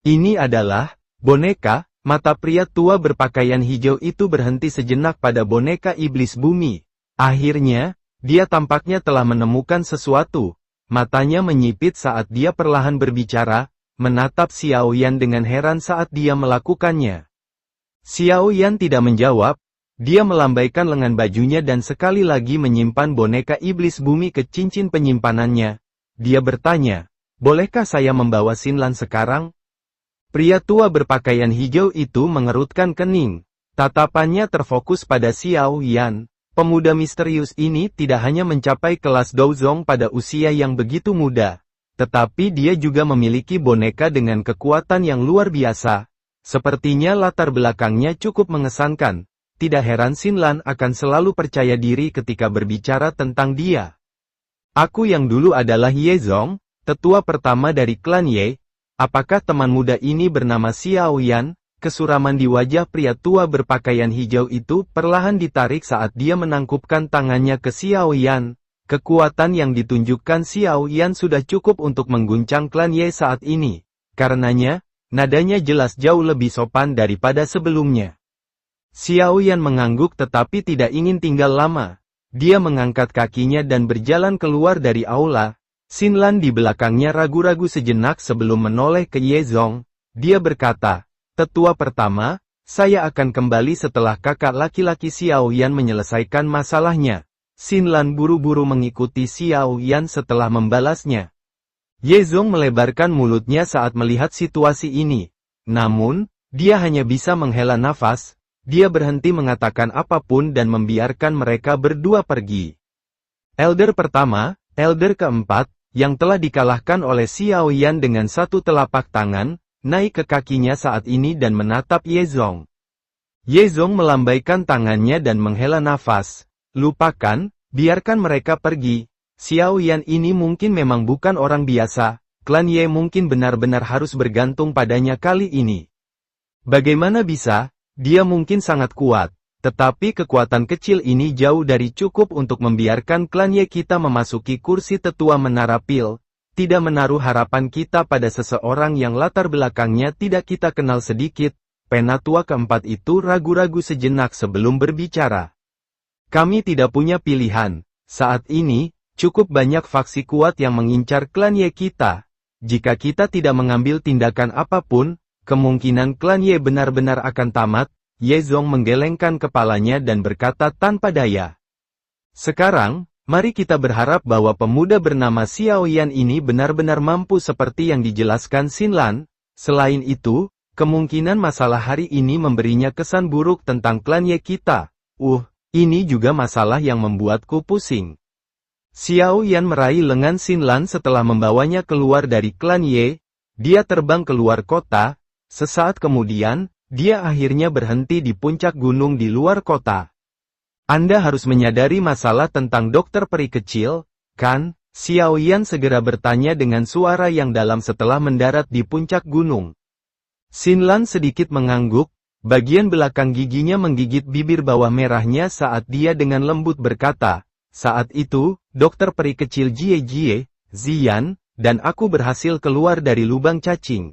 Ini adalah boneka. Mata pria tua berpakaian hijau itu berhenti sejenak pada boneka iblis bumi. Akhirnya, dia tampaknya telah menemukan sesuatu. Matanya menyipit saat dia perlahan berbicara, menatap Xiao Yan dengan heran saat dia melakukannya. Xiao Yan tidak menjawab. Dia melambaikan lengan bajunya dan sekali lagi menyimpan boneka iblis bumi ke cincin penyimpanannya. Dia bertanya, bolehkah saya membawa Xinlan sekarang? Pria tua berpakaian hijau itu mengerutkan kening. Tatapannya terfokus pada Xiao Yan. Pemuda misterius ini tidak hanya mencapai kelas Douzong pada usia yang begitu muda, tetapi dia juga memiliki boneka dengan kekuatan yang luar biasa. Sepertinya latar belakangnya cukup mengesankan. Tidak heran Xinlan akan selalu percaya diri ketika berbicara tentang dia. Aku yang dulu adalah Ye Zong, tetua pertama dari klan Ye. Apakah teman muda ini bernama Xiao Yan? Kesuraman di wajah pria tua berpakaian hijau itu perlahan ditarik saat dia menangkupkan tangannya ke Xiao Yan. Kekuatan yang ditunjukkan Xiao Yan sudah cukup untuk mengguncang klan Ye saat ini. Karenanya, nadanya jelas jauh lebih sopan daripada sebelumnya. Xiao Yan mengangguk tetapi tidak ingin tinggal lama. Dia mengangkat kakinya dan berjalan keluar dari aula. Xinlan di belakangnya ragu-ragu sejenak sebelum menoleh ke Ye Zong. Dia berkata, tetua pertama, saya akan kembali setelah kakak laki-laki Xiao Yan menyelesaikan masalahnya. Xinlan buru-buru mengikuti Xiao Yan setelah membalasnya. Ye Zong melebarkan mulutnya saat melihat situasi ini. Namun, dia hanya bisa menghela nafas. Dia berhenti mengatakan apapun dan membiarkan mereka berdua pergi. Elder pertama, elder keempat, yang telah dikalahkan oleh Xiao Yan dengan satu telapak tangan, naik ke kakinya saat ini dan menatap Ye Zong. Ye Zong melambaikan tangannya dan menghela nafas. Lupakan, biarkan mereka pergi. Xiao Yan ini mungkin memang bukan orang biasa, klan Ye mungkin benar-benar harus bergantung padanya kali ini. Bagaimana bisa? Dia mungkin sangat kuat, tetapi kekuatan kecil ini jauh dari cukup untuk membiarkan klan Ye kita memasuki kursi tetua menara pil. Tidak menaruh harapan kita pada seseorang yang latar belakangnya tidak kita kenal sedikit. Penatua keempat itu ragu-ragu sejenak sebelum berbicara. Kami tidak punya pilihan. Saat ini, cukup banyak faksi kuat yang mengincar klan Ye kita. Jika kita tidak mengambil tindakan apapun, kemungkinan klan Ye benar-benar akan tamat. Ye Zong menggelengkan kepalanya dan berkata tanpa daya. Sekarang, mari kita berharap bahwa pemuda bernama Xiao Yan ini benar-benar mampu seperti yang dijelaskan Xinlan. Selain itu, kemungkinan masalah hari ini memberinya kesan buruk tentang klan Ye kita. Ini juga masalah yang membuatku pusing. Xiao Yan meraih lengan Xinlan setelah membawanya keluar dari klan Ye. Dia terbang keluar kota. Sesaat kemudian, dia akhirnya berhenti di puncak gunung di luar kota. Anda harus menyadari masalah tentang dokter peri kecil, kan? Xiao Yan segera bertanya dengan suara yang dalam setelah mendarat di puncak gunung. Xinlan sedikit mengangguk, bagian belakang giginya menggigit bibir bawah merahnya saat dia dengan lembut berkata, saat itu, dokter peri kecil Jie, Ziyan, dan aku berhasil keluar dari lubang cacing.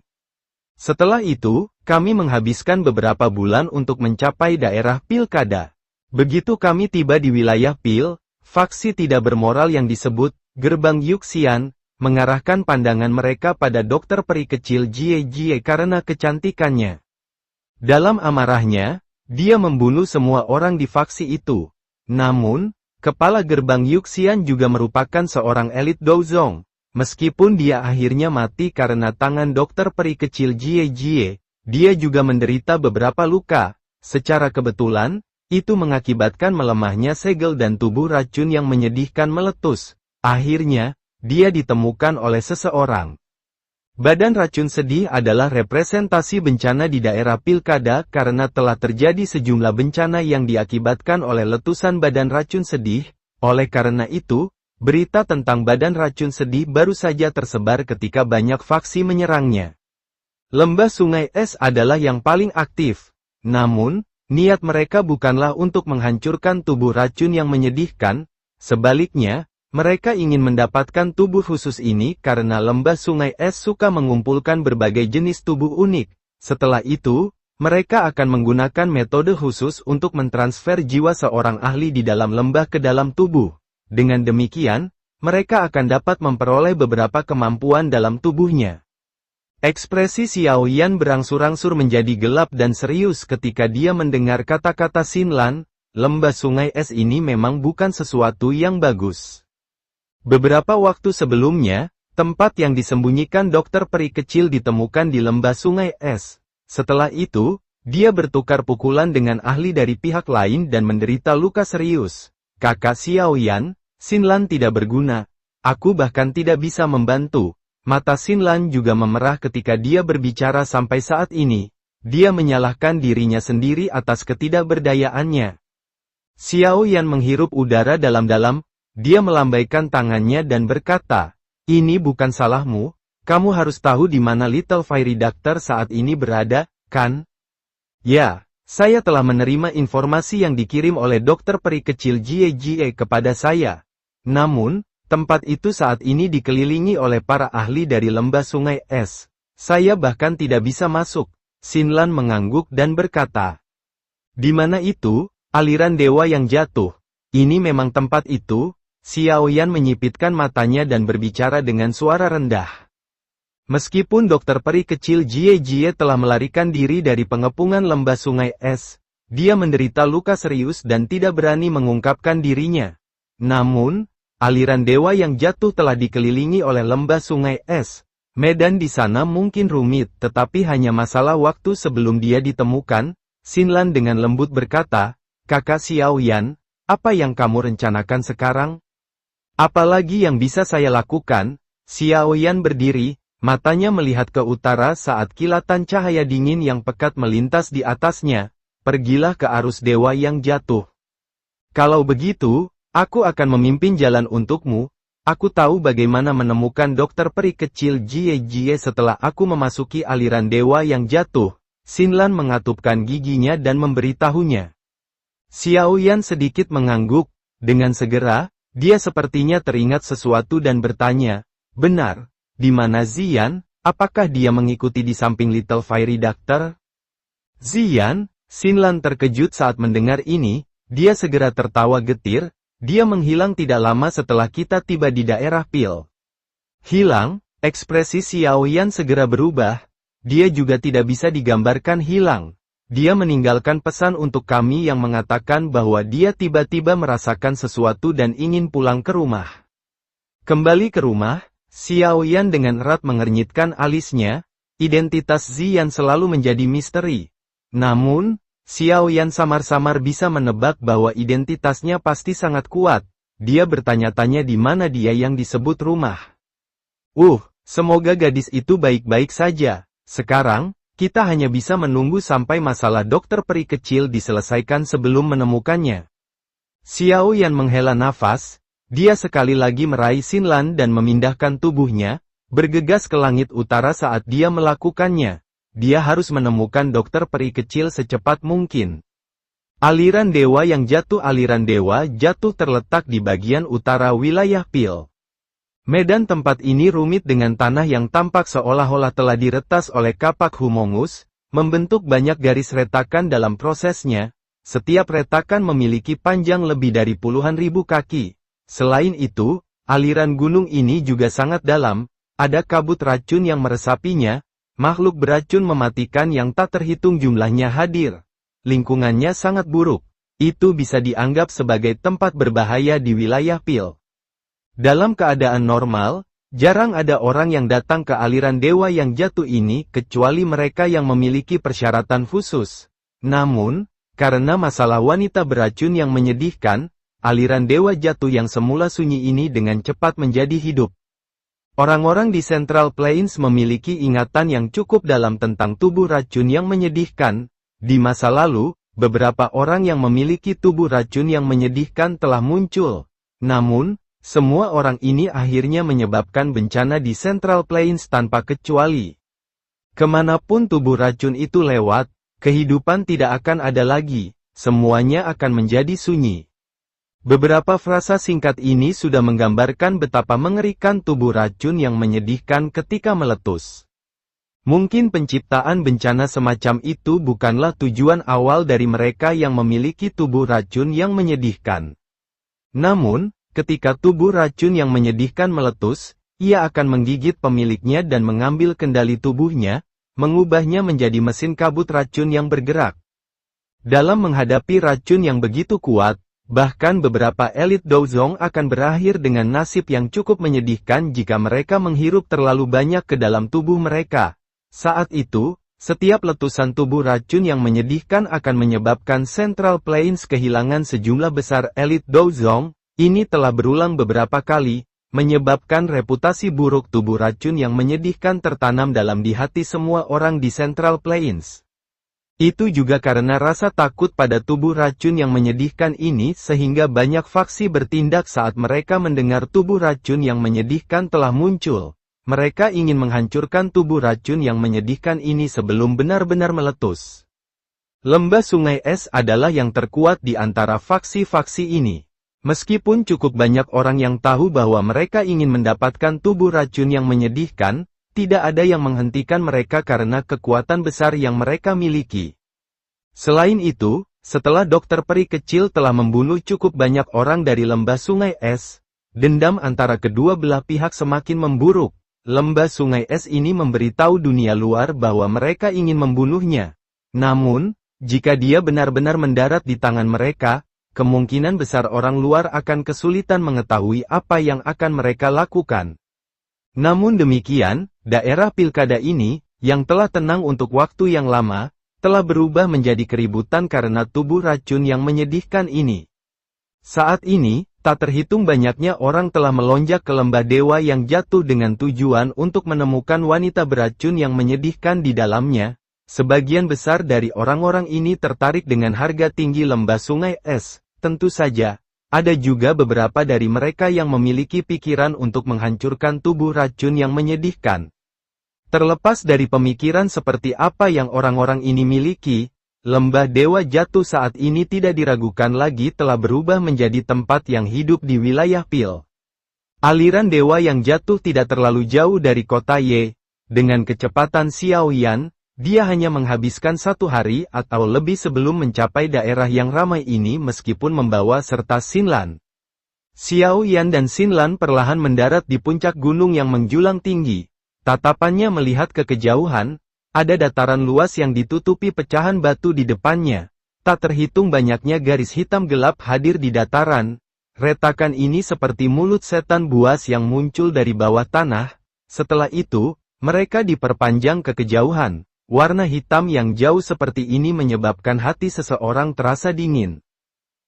Setelah itu, kami menghabiskan beberapa bulan untuk mencapai daerah pilkada. Begitu kami tiba di wilayah Pil, faksi tidak bermoral yang disebut Gerbang Yuxian, mengarahkan pandangan mereka pada dokter peri kecil Jie karena kecantikannya. Dalam amarahnya, dia membunuh semua orang di faksi itu. Namun, kepala Gerbang Yuxian juga merupakan seorang elit Douzong. Meskipun dia akhirnya mati karena tangan dokter peri kecil Jie, dia juga menderita beberapa luka. Secara kebetulan, itu mengakibatkan melemahnya segel dan tubuh racun yang menyedihkan meletus. Akhirnya, dia ditemukan oleh seseorang. Badan racun sedih adalah representasi bencana di daerah pilkada karena telah terjadi sejumlah bencana yang diakibatkan oleh letusan badan racun sedih. Oleh karena itu, berita tentang badan racun sedih baru saja tersebar ketika banyak faksi menyerangnya. Lembah Sungai Es adalah yang paling aktif. Namun, niat mereka bukanlah untuk menghancurkan tubuh racun yang menyedihkan. Sebaliknya, mereka ingin mendapatkan tubuh khusus ini karena lembah Sungai Es suka mengumpulkan berbagai jenis tubuh unik. Setelah itu, mereka akan menggunakan metode khusus untuk mentransfer jiwa seorang ahli di dalam lembah ke dalam tubuh. Dengan demikian, mereka akan dapat memperoleh beberapa kemampuan dalam tubuhnya. Ekspresi Xiao Yan berangsur-angsur menjadi gelap dan serius ketika dia mendengar kata-kata Xinlan, lembah Sungai Es ini memang bukan sesuatu yang bagus. Beberapa waktu sebelumnya, tempat yang disembunyikan dokter peri kecil ditemukan di lembah Sungai Es. Setelah itu, dia bertukar pukulan dengan ahli dari pihak lain dan menderita luka serius. Kakak Xiao Yan, Xinlan tidak berguna. Aku bahkan tidak bisa membantu. Mata Xinlan juga memerah ketika dia berbicara sampai saat ini. Dia menyalahkan dirinya sendiri atas ketidakberdayaannya. Xiao Yan menghirup udara dalam-dalam. Dia melambaikan tangannya dan berkata, ini bukan salahmu, kamu harus tahu di mana Little Fairy Doctor saat ini berada, kan? Ya, saya telah menerima informasi yang dikirim oleh dokter peri kecil Jie kepada saya. Namun, tempat itu saat ini dikelilingi oleh para ahli dari lembah Sungai Es. Saya bahkan tidak bisa masuk. Xinlan mengangguk dan berkata, di mana itu, aliran dewa yang jatuh? Ini memang tempat itu? Xiao Yan menyipitkan matanya dan berbicara dengan suara rendah. Meskipun dokter peri kecil Jie telah melarikan diri dari pengepungan lembah Sungai Es, dia menderita luka serius dan tidak berani mengungkapkan dirinya. Namun, aliran dewa yang jatuh telah dikelilingi oleh lembah Sungai Es. Medan di sana mungkin rumit, tetapi hanya masalah waktu sebelum dia ditemukan. Xinlan dengan lembut berkata, kakak Xiao Yan, apa yang kamu rencanakan sekarang? Apalagi yang bisa saya lakukan? Xiao Yan berdiri, matanya melihat ke utara saat kilatan cahaya dingin yang pekat melintas di atasnya. Pergilah ke arus dewa yang jatuh. Kalau begitu, aku akan memimpin jalan untukmu. Aku tahu bagaimana menemukan dokter peri kecil Jie setelah aku memasuki aliran dewa yang jatuh. Xinlan mengatupkan giginya dan memberitahunya. Xiao Yan sedikit mengangguk. Dengan segera, dia sepertinya teringat sesuatu dan bertanya, benar, di mana Ziyan? Apakah dia mengikuti di samping Little Fairy Doctor? Ziyan? Xinlan terkejut saat mendengar ini, dia segera tertawa getir, dia menghilang tidak lama setelah kita tiba di daerah Pil. Hilang? Ekspresi Xiao Yan segera berubah, dia juga tidak bisa digambarkan hilang. Dia meninggalkan pesan untuk kami yang mengatakan bahwa dia tiba-tiba merasakan sesuatu dan ingin pulang ke rumah. Kembali ke rumah, Xiao Yan dengan erat mengernyitkan alisnya, identitas Ziyan selalu menjadi misteri. Namun, Xiao Yan samar-samar bisa menebak bahwa identitasnya pasti sangat kuat. Dia bertanya-tanya di mana dia yang disebut rumah. Semoga gadis itu baik-baik saja. Sekarang, kita hanya bisa menunggu sampai masalah dokter peri kecil diselesaikan sebelum menemukannya. Xiao Yan menghela nafas, dia sekali lagi meraih Xinlan dan memindahkan tubuhnya, bergegas ke langit utara saat dia melakukannya. Dia harus menemukan dokter peri kecil secepat mungkin. Aliran dewa yang jatuh. Aliran dewa jatuh terletak di bagian utara wilayah Pil. Medan tempat ini rumit dengan tanah yang tampak seolah-olah telah diretas oleh kapak humongus, membentuk banyak garis retakan dalam prosesnya. Setiap retakan memiliki panjang lebih dari puluhan ribu kaki. Selain itu, aliran gunung ini juga sangat dalam, ada kabut racun yang meresapinya, makhluk beracun mematikan yang tak terhitung jumlahnya hadir. Lingkungannya sangat buruk. Itu bisa dianggap sebagai tempat berbahaya di wilayah Pil. Dalam keadaan normal, jarang ada orang yang datang ke aliran dewa yang jatuh ini kecuali mereka yang memiliki persyaratan khusus. Namun, karena masalah wanita beracun yang menyedihkan, aliran dewa jatuh yang semula sunyi ini dengan cepat menjadi hidup. Orang-orang di Central Plains memiliki ingatan yang cukup dalam tentang tubuh racun yang menyedihkan. Di masa lalu, beberapa orang yang memiliki tubuh racun yang menyedihkan telah muncul. Namun, semua orang ini akhirnya menyebabkan bencana di Central Plains tanpa kecuali. Kemanapun tubuh racun itu lewat, kehidupan tidak akan ada lagi, semuanya akan menjadi sunyi. Beberapa frasa singkat ini sudah menggambarkan betapa mengerikan tubuh racun yang menyedihkan ketika meletus. Mungkin penciptaan bencana semacam itu bukanlah tujuan awal dari mereka yang memiliki tubuh racun yang menyedihkan. Namun, ketika tubuh racun yang menyedihkan meletus, ia akan menggigit pemiliknya dan mengambil kendali tubuhnya, mengubahnya menjadi mesin kabut racun yang bergerak. Dalam menghadapi racun yang begitu kuat, bahkan beberapa elit Douzong akan berakhir dengan nasib yang cukup menyedihkan jika mereka menghirup terlalu banyak ke dalam tubuh mereka. Saat itu, setiap letusan tubuh racun yang menyedihkan akan menyebabkan Central Plains kehilangan sejumlah besar elit Douzong. Ini telah berulang beberapa kali, menyebabkan reputasi buruk tubuh racun yang menyedihkan tertanam dalam di hati semua orang di Central Plains. Itu juga karena rasa takut pada tubuh racun yang menyedihkan ini sehingga banyak faksi bertindak saat mereka mendengar tubuh racun yang menyedihkan telah muncul. Mereka ingin menghancurkan tubuh racun yang menyedihkan ini sebelum benar-benar meletus. Lembah Sungai Es adalah yang terkuat di antara faksi-faksi ini. Meskipun cukup banyak orang yang tahu bahwa mereka ingin mendapatkan tubuh racun yang menyedihkan, tidak ada yang menghentikan mereka karena kekuatan besar yang mereka miliki. Selain itu, setelah dokter peri kecil telah membunuh cukup banyak orang dari lembah Sungai Es, dendam antara kedua belah pihak semakin memburuk. Lembah Sungai Es ini memberitahu dunia luar bahwa mereka ingin membunuhnya. Namun, jika dia benar-benar mendarat di tangan mereka, kemungkinan besar orang luar akan kesulitan mengetahui apa yang akan mereka lakukan. Namun demikian, daerah pilkada ini, yang telah tenang untuk waktu yang lama, telah berubah menjadi keributan karena tubuh racun yang menyedihkan ini. Saat ini, tak terhitung banyaknya orang telah melonjak ke lembah dewa yang jatuh dengan tujuan untuk menemukan wanita beracun yang menyedihkan di dalamnya. Sebagian besar dari orang-orang ini tertarik dengan harga tinggi lembah Sungai Es. Tentu saja, ada juga beberapa dari mereka yang memiliki pikiran untuk menghancurkan tubuh racun yang menyedihkan. Terlepas dari pemikiran seperti apa yang orang-orang ini miliki, lembah dewa jatuh saat ini tidak diragukan lagi telah berubah menjadi tempat yang hidup di wilayah Pil. Aliran dewa yang jatuh tidak terlalu jauh dari kota Ye. Dengan kecepatan Xiao Yan, dia hanya menghabiskan 1 hari atau lebih sebelum mencapai daerah yang ramai ini meskipun membawa serta Xinlan. Xiao Yan dan Xinlan perlahan mendarat di puncak gunung yang menjulang tinggi. Tatapannya melihat ke kejauhan, ada dataran luas yang ditutupi pecahan batu di depannya. Tak terhitung banyaknya garis hitam gelap hadir di dataran. Retakan ini seperti mulut setan buas yang muncul dari bawah tanah. Setelah itu, mereka diperpanjang ke kejauhan. Warna hitam yang jauh seperti ini menyebabkan hati seseorang terasa dingin.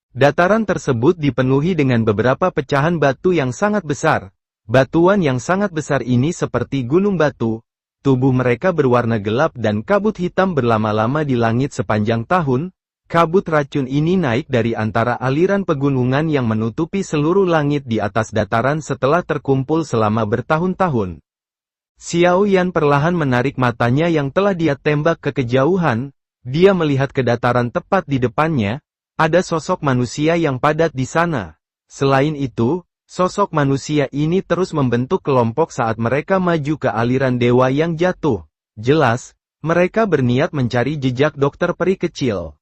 Dataran tersebut dipenuhi dengan beberapa pecahan batu yang sangat besar. Batuan yang sangat besar ini seperti gunung batu. Tubuh mereka berwarna gelap dan kabut hitam berlama-lama di langit sepanjang tahun. Kabut racun ini naik dari antara aliran pegunungan yang menutupi seluruh langit di atas dataran setelah terkumpul selama bertahun-tahun. Xiao Yan perlahan menarik matanya yang telah dia tembak ke kejauhan. Dia melihat ke dataran tepat di depannya. Ada sosok manusia yang padat di sana. Selain itu, sosok manusia ini terus membentuk kelompok saat mereka maju ke aliran dewa yang jatuh. Jelas, mereka berniat mencari jejak dokter peri kecil.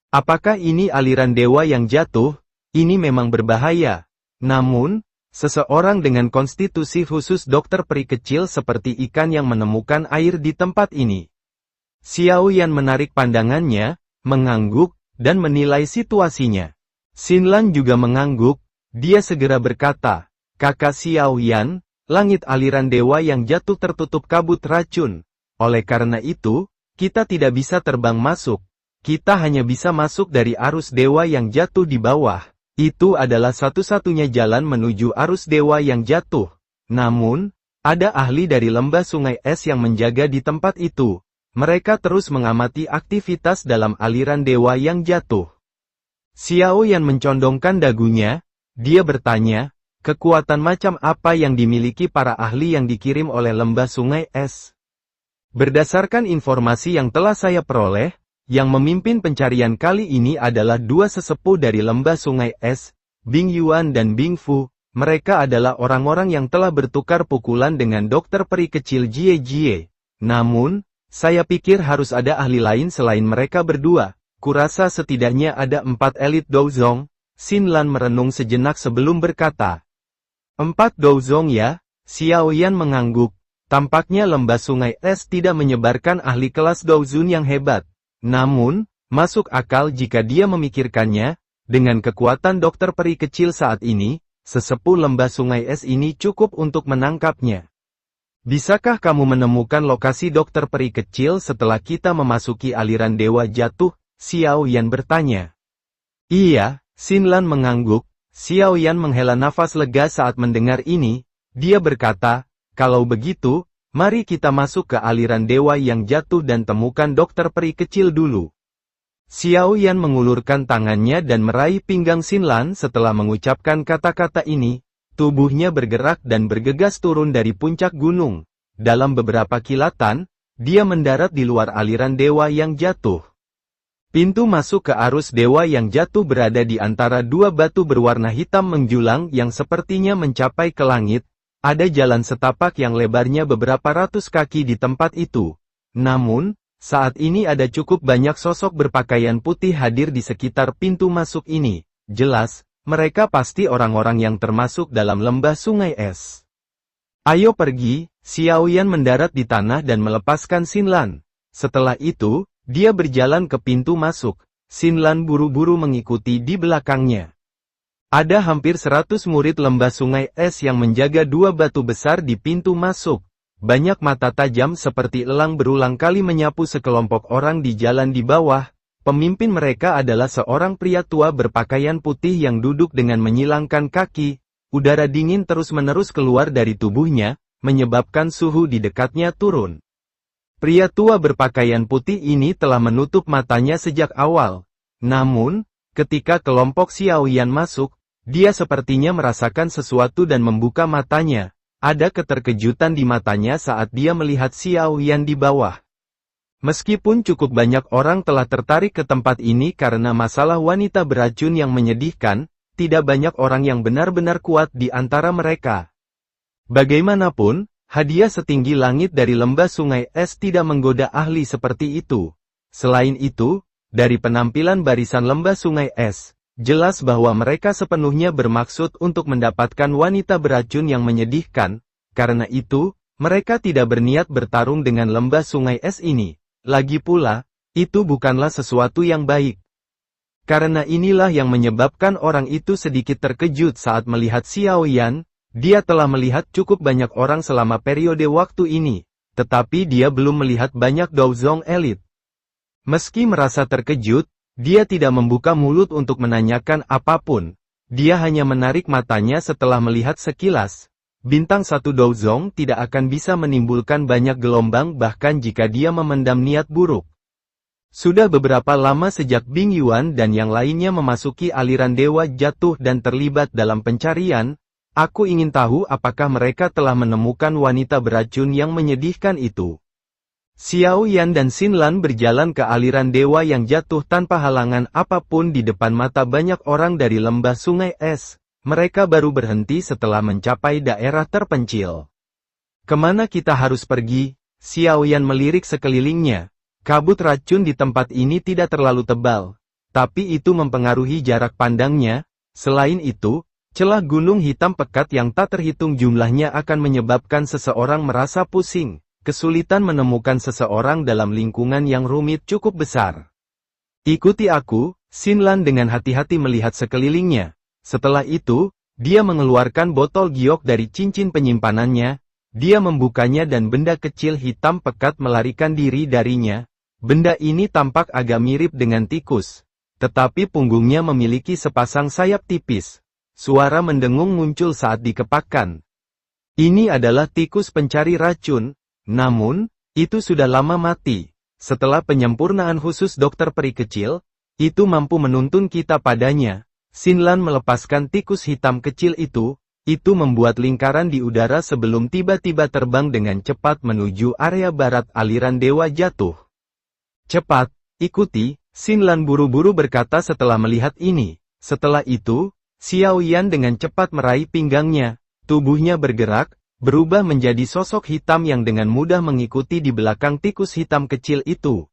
Apakah ini aliran dewa yang jatuh? Ini memang berbahaya. Namun, seseorang dengan konstitusi khusus dokter peri kecil seperti ikan yang menemukan air di tempat ini. Xiao Yan menarik pandangannya, mengangguk, dan menilai situasinya. Xinlan juga mengangguk, dia segera berkata, "Kakak Xiao Yan, langit aliran dewa yang jatuh tertutup kabut racun. Oleh karena itu, kita tidak bisa terbang masuk. Kita hanya bisa masuk dari arus dewa yang jatuh di bawah. Itu adalah satu-satunya jalan menuju arus dewa yang jatuh. Namun, ada ahli dari lembah sungai es yang menjaga di tempat itu. Mereka terus mengamati aktivitas dalam aliran dewa yang jatuh." Xiao Yan mencondongkan dagunya, dia bertanya, kekuatan macam apa yang dimiliki para ahli yang dikirim oleh lembah sungai es? Berdasarkan informasi yang telah saya peroleh, yang memimpin pencarian kali ini adalah dua sesepuh dari lembah sungai es, Bing Yuan dan Bing Fu. Mereka adalah orang-orang yang telah bertukar pukulan dengan dokter peri kecil Jie Jie. Namun, saya pikir harus ada ahli lain selain mereka berdua. Kurasa setidaknya ada 4 elit Douzong. Xinlan merenung sejenak sebelum berkata. 4 Douzong ya? Xiao Yan mengangguk. Tampaknya lembah sungai es tidak menyebarkan ahli kelas Douzun yang hebat. Namun, masuk akal jika dia memikirkannya, dengan kekuatan dokter peri kecil saat ini, sesepuh lembah sungai es ini cukup untuk menangkapnya. Bisakah kamu menemukan lokasi dokter peri kecil setelah kita memasuki aliran dewa jatuh? Xiao Yan bertanya. Iya, Xinlan mengangguk. Xiao Yan menghela nafas lega saat mendengar ini. Dia berkata, kalau begitu, mari kita masuk ke aliran dewa yang jatuh dan temukan dokter peri kecil dulu. Xiao Yan mengulurkan tangannya dan meraih pinggang Xinlan setelah mengucapkan kata-kata ini. Tubuhnya bergerak dan bergegas turun dari puncak gunung. Dalam beberapa kilatan, dia mendarat di luar aliran dewa yang jatuh. Pintu masuk ke arus dewa yang jatuh berada di antara dua batu berwarna hitam menjulang yang sepertinya mencapai ke langit. Ada jalan setapak yang lebarnya beberapa ratus kaki di tempat itu. Namun, saat ini ada cukup banyak sosok berpakaian putih hadir di sekitar pintu masuk ini. Jelas, mereka pasti orang-orang yang termasuk dalam lembah sungai es. Ayo pergi, Xiao Yan mendarat di tanah dan melepaskan Xinlan. Setelah itu, dia berjalan ke pintu masuk. Xinlan buru-buru mengikuti di belakangnya. Ada hampir 100 murid lembah sungai es yang menjaga dua batu besar di pintu masuk. Banyak mata tajam seperti elang berulang kali menyapu sekelompok orang di jalan di bawah. Pemimpin mereka adalah seorang pria tua berpakaian putih yang duduk dengan menyilangkan kaki. Udara dingin terus-menerus keluar dari tubuhnya, menyebabkan suhu di dekatnya turun. Pria tua berpakaian putih ini telah menutup matanya sejak awal. Namun, ketika kelompok Xiao Yan masuk, dia sepertinya merasakan sesuatu dan membuka matanya. Ada keterkejutan di matanya saat dia melihat Xiao Yan di bawah. Meskipun cukup banyak orang telah tertarik ke tempat ini karena masalah wanita beracun yang menyedihkan, tidak banyak orang yang benar-benar kuat di antara mereka. Bagaimanapun, hadiah setinggi langit dari lembah sungai es tidak menggoda ahli seperti itu. Selain itu, dari penampilan barisan lembah sungai es, jelas bahwa mereka sepenuhnya bermaksud untuk mendapatkan wanita beracun yang menyedihkan. Karena itu, mereka tidak berniat bertarung dengan lembah sungai es ini. Lagi pula, itu bukanlah sesuatu yang baik. Karena inilah yang menyebabkan orang itu sedikit terkejut saat melihat Xiao Yan. Dia telah melihat cukup banyak orang selama periode waktu ini. tetapi dia belum melihat banyak Douzong elit. Meski merasa terkejut, dia tidak membuka mulut untuk menanyakan apapun. Dia hanya menarik matanya setelah melihat sekilas. Bintang 1 Douzong tidak akan bisa menimbulkan banyak gelombang bahkan jika dia memendam niat buruk. Sudah beberapa lama sejak Bing Yuan dan yang lainnya memasuki aliran Dewa Jatuh dan terlibat dalam pencarian, aku ingin tahu apakah mereka telah menemukan wanita beracun yang menyedihkan itu. Xiao Yan dan Xin Lan berjalan ke aliran Dewa yang Jatuh tanpa halangan apapun di depan mata banyak orang dari lembah sungai es. Mereka baru berhenti setelah mencapai daerah terpencil. Kemana kita harus pergi? Xiao Yan melirik sekelilingnya. Kabut racun di tempat ini tidak terlalu tebal, tapi itu mempengaruhi jarak pandangnya. Selain itu, celah gunung hitam pekat yang tak terhitung jumlahnya akan menyebabkan seseorang merasa pusing. Kesulitan menemukan seseorang dalam lingkungan yang rumit cukup besar. Ikuti aku, Xin Lan dengan hati-hati melihat sekelilingnya. Setelah itu, dia mengeluarkan botol giok dari cincin penyimpanannya. Dia membukanya dan benda kecil hitam pekat melarikan diri darinya. Benda ini tampak agak mirip dengan tikus, tetapi punggungnya memiliki sepasang sayap tipis. Suara mendengung muncul saat dikepakkan. Ini adalah tikus pencari racun, namun, itu sudah lama mati. Setelah penyempurnaan khusus dokter peri kecil, itu mampu menuntun kita padanya. Xin Lan melepaskan tikus hitam kecil itu membuat lingkaran di udara sebelum tiba-tiba terbang dengan cepat menuju area barat aliran Dewa Jatuh. Cepat, ikuti, Xin Lan buru-buru berkata setelah melihat ini. Setelah itu, Xiao Yan dengan cepat meraih pinggangnya, tubuhnya bergerak, berubah menjadi sosok hitam yang dengan mudah mengikuti di belakang tikus hitam kecil itu.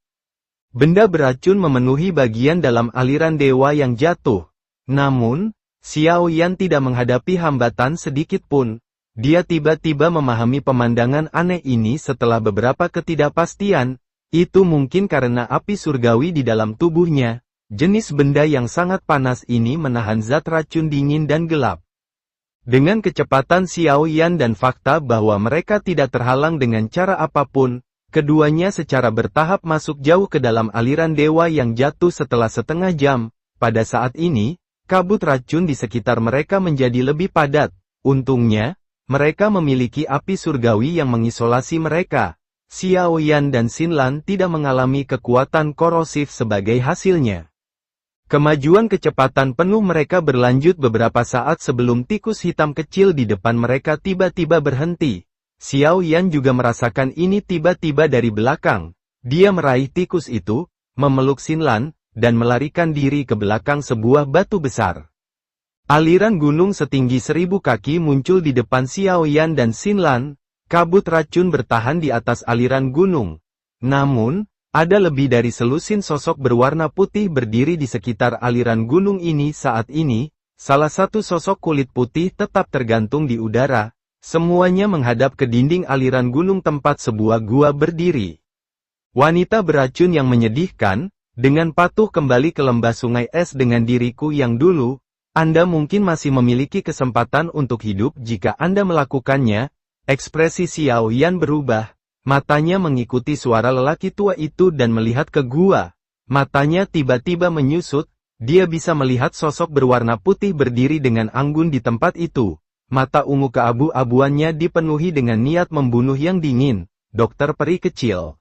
Benda beracun memenuhi bagian dalam aliran dewa yang jatuh. Namun, Xiao Yan tidak menghadapi hambatan sedikit pun. Dia tiba-tiba memahami pemandangan aneh ini setelah beberapa ketidakpastian. Itu mungkin karena api surgawi di dalam tubuhnya. Jenis benda yang sangat panas ini menahan zat racun dingin dan gelap. Dengan kecepatan Xiao Yan dan fakta bahwa mereka tidak terhalang dengan cara apapun, keduanya secara bertahap masuk jauh ke dalam aliran dewa yang jatuh setelah setengah jam. Pada saat ini, kabut racun di sekitar mereka menjadi lebih padat. Untungnya, mereka memiliki api surgawi yang mengisolasi mereka. Xiao Yan dan Xin Lan tidak mengalami kekuatan korosif sebagai hasilnya. Kemajuan kecepatan penuh mereka berlanjut beberapa saat sebelum tikus hitam kecil di depan mereka tiba-tiba berhenti. Xiao Yan juga merasakan ini tiba-tiba dari belakang. Dia meraih tikus itu, memeluk Xin Lan, dan melarikan diri ke belakang sebuah batu besar. Aliran gunung setinggi 1000 kaki muncul di depan Xiao Yan dan Xin Lan. Kabut racun bertahan di atas aliran gunung. Namun, ada lebih dari selusin sosok berwarna putih berdiri di sekitar aliran gunung ini saat ini. Salah satu sosok kulit putih tetap tergantung di udara. Semuanya menghadap ke dinding aliran gunung tempat sebuah gua berdiri. Wanita beracun yang menyedihkan, dengan patuh kembali ke lembah sungai es dengan diriku yang dulu, Anda mungkin masih memiliki kesempatan untuk hidup jika Anda melakukannya. Ekspresi Xiao Yan berubah, matanya mengikuti suara lelaki tua itu dan melihat ke gua. Matanya tiba-tiba menyusut, dia bisa melihat sosok berwarna putih berdiri dengan anggun di tempat itu. Mata ungu keabu-abuannya dipenuhi dengan niat membunuh yang dingin, dokter peri kecil.